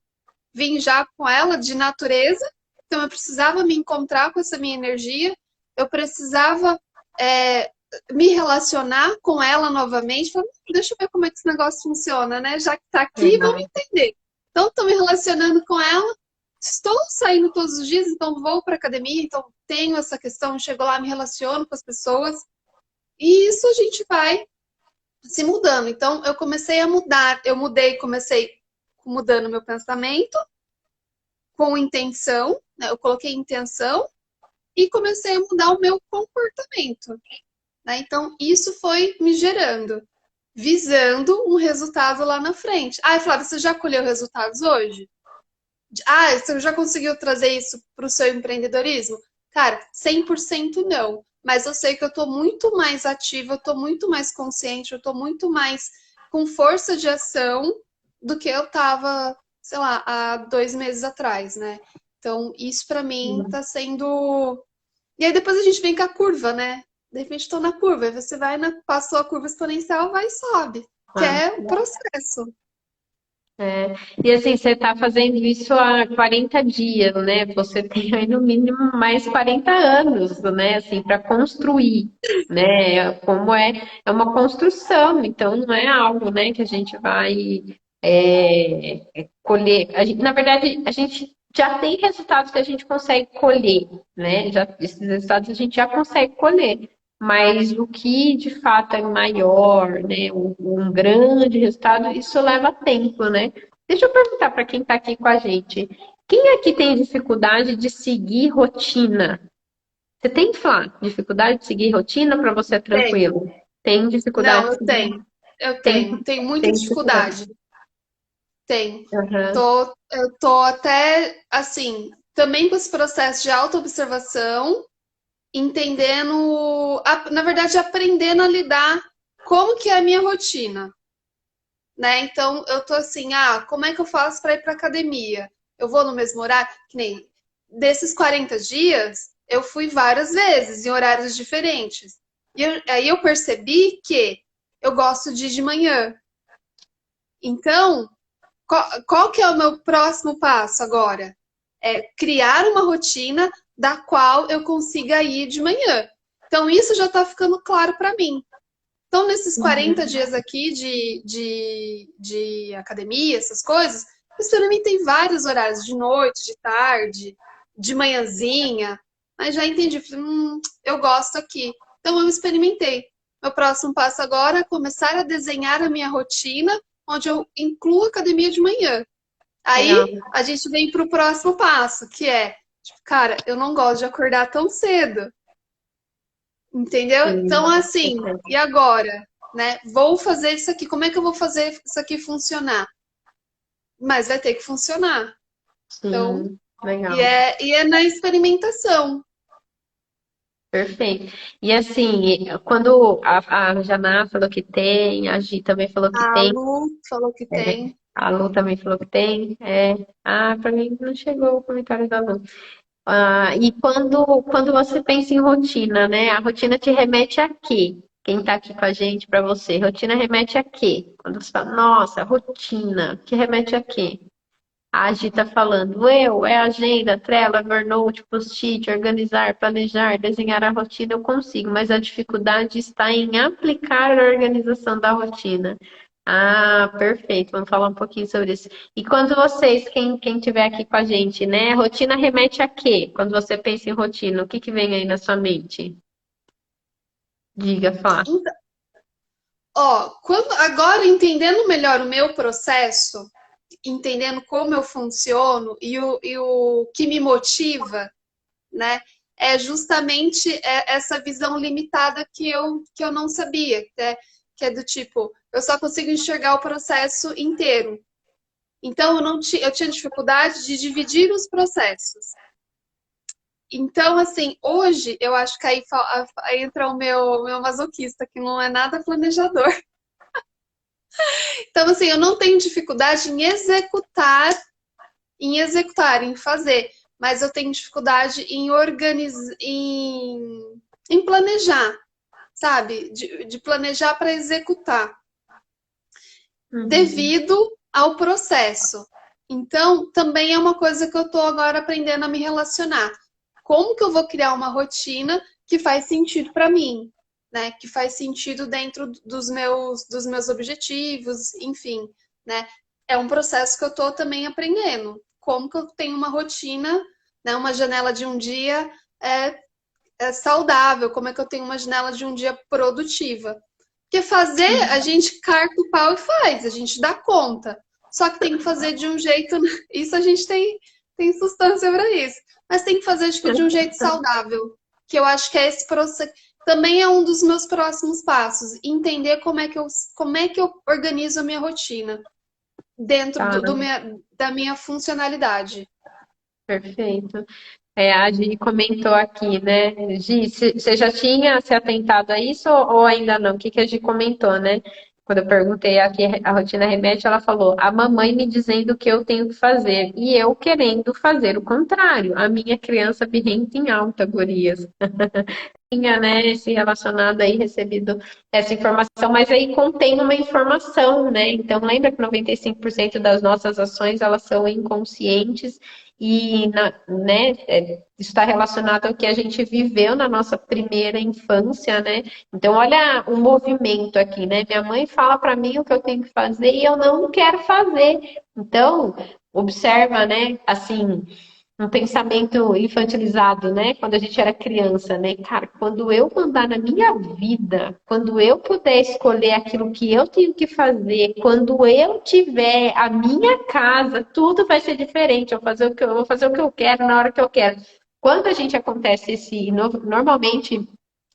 vim já com ela de natureza. Então, eu precisava me encontrar com essa minha energia. Eu precisava me relacionar com ela novamente. Falei, deixa eu ver como é que esse negócio funciona, né? Já que está aqui, vamos Verdade. entender. Então, estou me relacionando com ela. Estou saindo todos os dias, então vou para academia, então tenho essa questão, chego lá, me relaciono com as pessoas, e isso a gente vai se mudando. Então eu comecei a mudar, comecei mudando meu pensamento com intenção, né? Eu coloquei intenção e comecei a mudar o meu comportamento, né? Então isso foi me gerando, visando um resultado lá na frente. Ah, Flávia, você já colheu resultados hoje? Ah, você já conseguiu trazer isso para o seu empreendedorismo? Cara, 100% não. Mas eu sei que eu estou muito mais ativa, eu estou muito mais consciente, eu estou muito mais com força de ação do que eu estava, sei lá, há 2 meses atrás, né? Então, isso para mim está sendo. E aí depois a gente vem com a curva, né? De repente estou na curva, aí você vai passou a curva exponencial, vai e sobe. Que Ah, é o processo. É, e assim, você está fazendo isso há 40 dias, né? Você tem aí no mínimo mais 40 anos, né? Assim, para construir, né? Como é uma construção, então não é algo, né, que a gente vai colher. Na verdade, a gente já tem resultados que a gente consegue colher, né? Já, esses resultados a gente já consegue colher. Mas o que de fato é maior, né? Um grande resultado, isso leva tempo, né? Deixa eu perguntar para quem está aqui com a gente. Quem aqui tem dificuldade de seguir rotina? Você tem, Flá, dificuldade de seguir rotina para você é Tem. tranquilo? Tem dificuldade Não, de eu seguir? tenho. Eu Tem, tenho. Tenho muita tem dificuldade. dificuldade. Tenho. Aham. Eu tô até, assim, também com esse processo de autoobservação, entendendo, na verdade, aprendendo a lidar como que é a minha rotina, né? Então, eu tô assim, como é que eu faço para ir para academia? Eu vou no mesmo horário? Que nem desses 40 dias, eu fui várias vezes em horários diferentes. Aí eu percebi que eu gosto de ir de manhã. Então, qual que é o meu próximo passo agora? É criar uma rotina da qual eu consiga ir de manhã. Então, isso já está ficando claro para mim. Então, nesses 40 dias aqui de academia, essas coisas, eu experimentei vários horários, de noite, de tarde, de manhãzinha, mas já entendi, falei, eu gosto aqui. Então, eu experimentei. Meu próximo passo agora é começar a desenhar a minha rotina, onde eu incluo academia de manhã. Legal. Aí, a gente vem para o próximo passo, que é, tipo, cara, eu não gosto de acordar tão cedo. Entendeu? Então, Sim. assim, e agora? Né? Vou fazer isso aqui. Como é que eu vou fazer isso aqui funcionar? Mas vai ter que funcionar. Então, Sim. e Legal. é na experimentação. Perfeito. E assim, quando a Janá falou que tem, a Gi também falou que A tem, Lu falou que tem. a Lu também falou que tem. Para mim não chegou o comentário da Lu. E quando você pensa em rotina, né? A rotina te remete a quê? Quem está aqui com a gente para você? Rotina remete a quê? Quando você fala, nossa, rotina, que remete a quê? A Gi tá falando, é agenda, Trello, Evernote, post-it, organizar, planejar, desenhar a rotina, eu consigo, mas a dificuldade está em aplicar a organização da rotina. Ah, perfeito, vamos falar um pouquinho sobre isso. E quando vocês, quem tiver aqui com a gente, né, rotina remete a quê? Quando você pensa em rotina, o que que vem aí na sua mente? Diga, Flá. Então, agora entendendo melhor o meu processo, entendendo como eu funciono e o que me motiva, né? É justamente essa visão limitada que eu não sabia, né? Que é do tipo, eu só consigo enxergar o processo inteiro. Então, eu tinha dificuldade de dividir os processos. Então, assim, hoje eu acho que aí entra o meu masoquista, que não é nada planejador. Então, assim, eu não tenho dificuldade em fazer, mas eu tenho dificuldade em organizar, em planejar, sabe? De planejar para executar, Uhum. devido ao processo. Então, também é uma coisa que eu estou agora aprendendo a me relacionar. Como que eu vou criar uma rotina que faz sentido para mim, né? Que faz sentido dentro dos meus objetivos, enfim, né? É um processo que eu estou também aprendendo. Como que eu tenho uma rotina, né? Uma janela de um dia saudável, como é que eu tenho uma janela de um dia produtiva. Porque fazer, a gente carta o pau e faz, a gente dá conta. Só que tem que fazer de um jeito. Isso a gente tem substância para isso. Mas tem que fazer tipo, de um jeito saudável. Que eu acho que é esse processo. Também é um dos meus próximos passos. Entender como é que eu organizo a minha rotina dentro Tá, da minha funcionalidade. perfeito. A Gi comentou aqui, né? Gi, você já tinha se atentado a isso ou ainda não? O que que a Gi comentou, né? Quando eu perguntei aqui a rotina remete, ela falou: a mamãe me dizendo o que eu tenho que fazer e eu querendo fazer o contrário. A minha criança birrenta em alta, gurias. tinha, né, se relacionado aí, recebido essa informação, mas aí contém uma informação, né? Então lembra que 95% das nossas ações elas são inconscientes e, né, isso está relacionado ao que a gente viveu na nossa primeira infância, né? Então olha o movimento aqui, né? Minha mãe fala para mim o que eu tenho que fazer e eu não quero fazer. Então observa, né? Assim, um pensamento infantilizado, né? Quando a gente era criança, né? Cara, quando eu mandar na minha vida, quando eu puder escolher aquilo que eu tenho que fazer, quando eu tiver a minha casa, tudo vai ser diferente. Eu vou fazer o que eu quero na hora que eu quero. Quando a gente acontece normalmente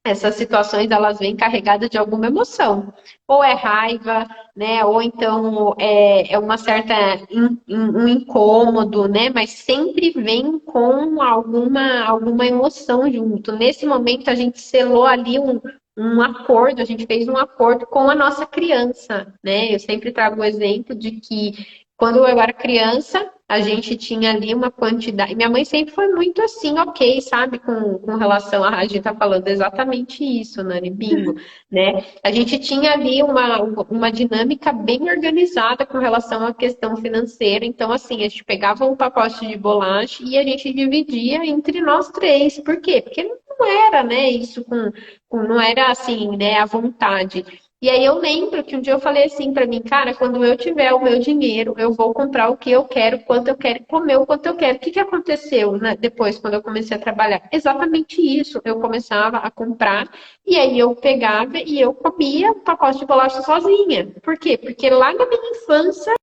essas situações elas vêm carregadas de alguma emoção, ou é raiva, né, ou então é uma certa um incômodo, né, mas sempre vem com alguma emoção junto. Nesse momento a gente selou ali um acordo, a gente fez um acordo com a nossa criança, né? Eu sempre trago o exemplo de que quando eu era criança, a gente tinha ali uma quantidade. Minha mãe sempre foi muito assim, ok, sabe, com relação a gente tá falando exatamente isso, Nani, bingo, né? A gente tinha ali uma dinâmica bem organizada com relação à questão financeira. Então, assim, a gente pegava um pacote de bolacha e a gente dividia entre nós três. Por quê? Porque não era, né, isso não era assim, né, à vontade. E aí eu lembro que um dia eu falei assim para mim, cara, quando eu tiver o meu dinheiro, eu vou comprar o que eu quero, quanto eu quero, comer o quanto eu quero. O que que aconteceu, né, depois, quando eu comecei a trabalhar? Exatamente isso. Eu começava a comprar e aí eu pegava e eu comia um pacote de bolacha sozinha. Por quê? Porque lá na minha infância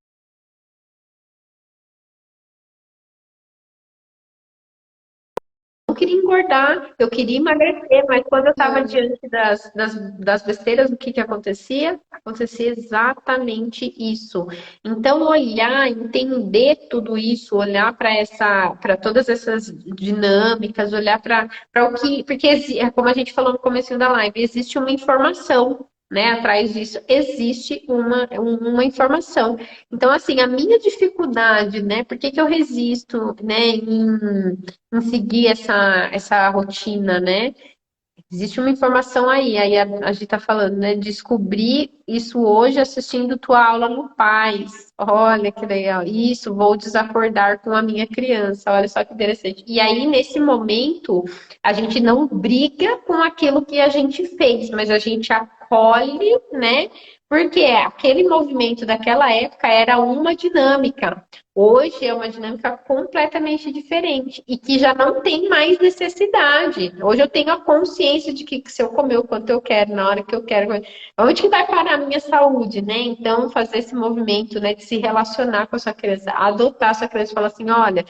queria engordar, eu queria emagrecer, mas quando eu estava diante das besteiras, o que que acontecia? Acontecia exatamente isso. Então, olhar, entender tudo isso, olhar para todas essas dinâmicas, olhar para o que, porque como a gente falou no começo da live, existe uma informação. Né, atrás disso existe uma informação. Então, assim, a minha dificuldade, né? Por que que eu resisto, né, em seguir essa rotina, né? Existe uma informação aí a gente tá falando, né? Descobri isso hoje assistindo tua aula no Paz. Olha que legal. Isso, vou desacordar com a minha criança. Olha só que interessante. E aí, nesse momento, a gente não briga com aquilo que a gente fez, mas a gente acolhe, né? Porque aquele movimento daquela época era uma dinâmica. Hoje é uma dinâmica completamente diferente e que já não tem mais necessidade. Hoje eu tenho a consciência de que se eu comer o quanto eu quero, na hora que eu quero, onde que vai parar a minha saúde, né? Então, fazer esse movimento, né, de se relacionar com a sua criança, adotar a sua criança e falar assim, olha,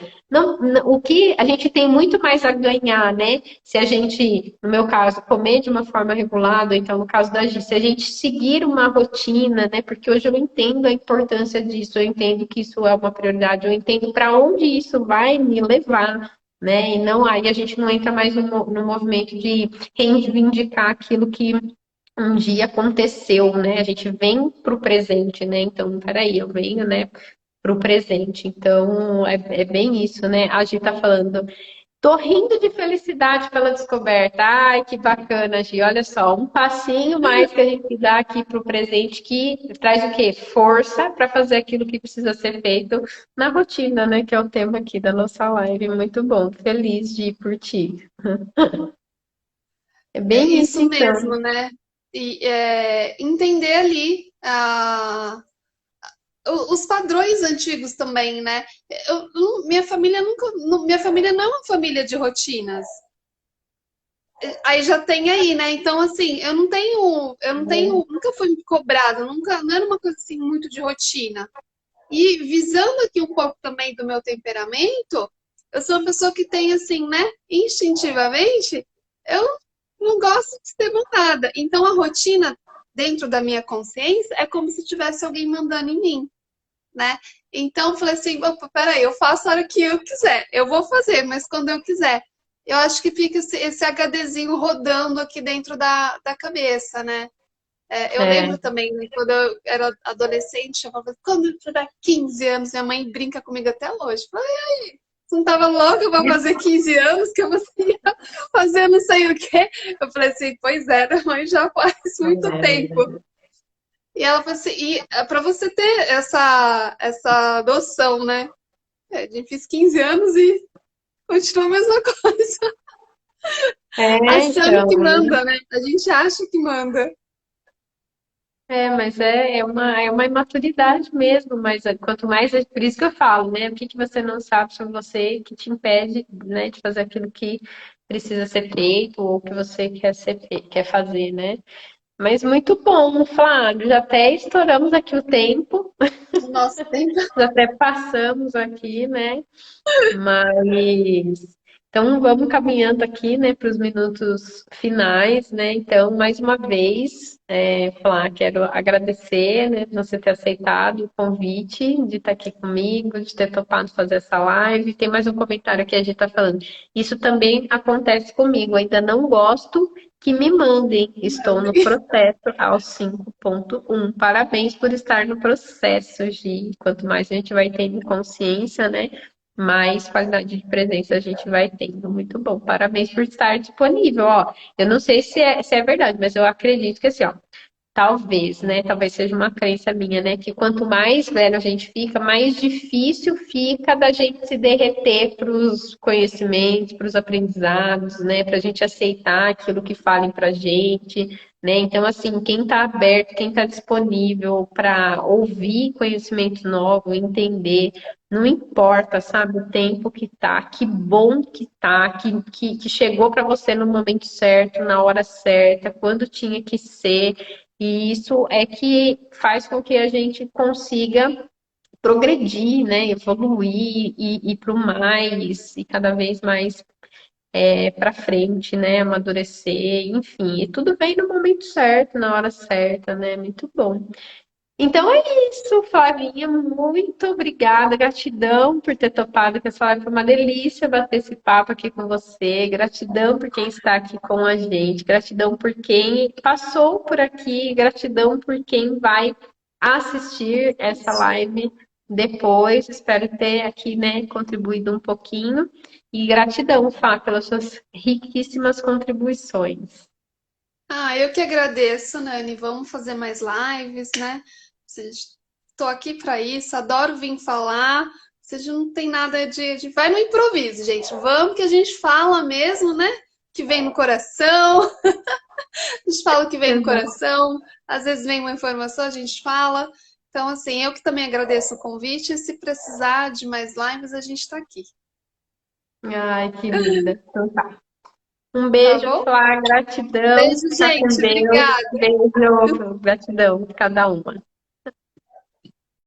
o que a gente tem muito mais a ganhar, né? Se a gente, no meu caso, comer de uma forma regulada, ou então no caso da Gi, se a gente seguir uma rotina, né? Porque hoje eu entendo a importância disso, eu entendo que isso é uma prioridade, eu entendo para onde isso vai me levar, né? E não aí a gente não entra mais no movimento de reivindicar aquilo que um dia aconteceu, né? A gente vem para o presente, né? Então, peraí, eu venho, né, para o presente. Então, é bem isso, né? A gente tá falando. Tô rindo de felicidade pela descoberta. Ai, que bacana, Gi. Olha só, um passinho mais que a gente dá aqui para o presente que traz o quê? Força para fazer aquilo que precisa ser feito na rotina, né? Que é o tema aqui da nossa live. Muito bom. Feliz de ir por ti. É É bem isso, isso então. mesmo, né? E entender ali os padrões antigos também, né? Minha família minha família não é uma família de rotinas. Aí já tem aí, né? Então, assim, nunca fui cobrada, nunca, não era uma coisa assim muito de rotina. E visando aqui um pouco também do meu temperamento, eu sou uma pessoa que tem, assim, né, instintivamente, eu não gosto de ser mandada. Então, a rotina dentro da minha consciência é como se tivesse alguém mandando em mim, né? Então, eu falei assim, opa, peraí, eu faço a hora que eu quiser. Eu vou fazer, mas quando eu quiser. Eu acho que fica esse HDzinho rodando aqui dentro da cabeça, né? Eu lembro É, também, né, quando eu era adolescente, eu falava, quando eu tiver 15 anos, minha mãe brinca comigo até hoje. Fala, Você não tava louca pra fazer 15 anos que você ia fazer não sei o quê? Eu falei assim, pois é, mas já faz muito tempo. E ela falou assim, e para você ter essa noção, né? Eu fiz 15 anos e continua a mesma coisa. Achando Então, que manda, né? A gente acha que manda. mas é uma imaturidade mesmo, mas quanto mais, por isso que eu falo, né? O que que você não sabe sobre você que te impede, né, de fazer aquilo que precisa ser feito ou que você quer fazer, né? Mas muito bom, Flávio. Já até estouramos aqui o tempo, O nosso tempo. já até passamos aqui, né? Mas então vamos caminhando aqui, né, para os minutos finais, né? Então, mais uma vez, falar, quero agradecer, né, você ter aceitado o convite de estar aqui comigo, de ter topado fazer essa live. Tem mais um comentário aqui, a gente está falando. Isso também acontece comigo. Ainda não gosto que me mandem. Estou no processo ao 5.1. Parabéns por estar no processo, Gi. Quanto mais a gente vai tendo consciência, né? Mais qualidade de presença a gente vai tendo. Muito bom. Parabéns por estar disponível. Ó, eu não sei se é verdade, mas eu acredito que assim, ó, talvez, né? Talvez seja uma crença minha, né? Que quanto mais velho a gente fica, mais difícil fica da gente se derreter para os conhecimentos, para os aprendizados, né? Para a gente aceitar aquilo que falem para a gente, né? Então, assim, quem está aberto, quem está disponível para ouvir conhecimento novo, entender, não importa, sabe, o tempo que tá, que bom que tá, que chegou para você no momento certo, na hora certa, quando tinha que ser. E isso é que faz com que a gente consiga progredir, né, evoluir e ir para o mais, e cada vez mais para frente, né, amadurecer, enfim, e tudo vem no momento certo, na hora certa, né, muito bom. Então é isso, Flavinha, muito obrigada, gratidão por ter topado, que essa live foi uma delícia bater esse papo aqui com você, gratidão por quem está aqui com a gente, gratidão por quem passou por aqui, gratidão por quem vai assistir essa live depois, espero ter aqui, né, contribuído um pouquinho, e gratidão, Fá, pelas suas riquíssimas contribuições. Ah, eu que agradeço, Nani. Vamos fazer mais lives, né? Estou aqui para isso, adoro vir falar. Seja, não tem nada Vai no improviso, gente. Vamos que a gente fala mesmo, né? Que vem no coração. A gente fala o que vem no coração. Às vezes vem uma informação, a gente fala. Então, assim, eu que também agradeço o convite. E se precisar de mais lives, a gente está aqui. Ai, que linda. Então tá. Um Tá beijo, bom? Flá, gratidão. Beijo, Fica com gente. Deus. Obrigada. Beijo, gratidão de cada uma.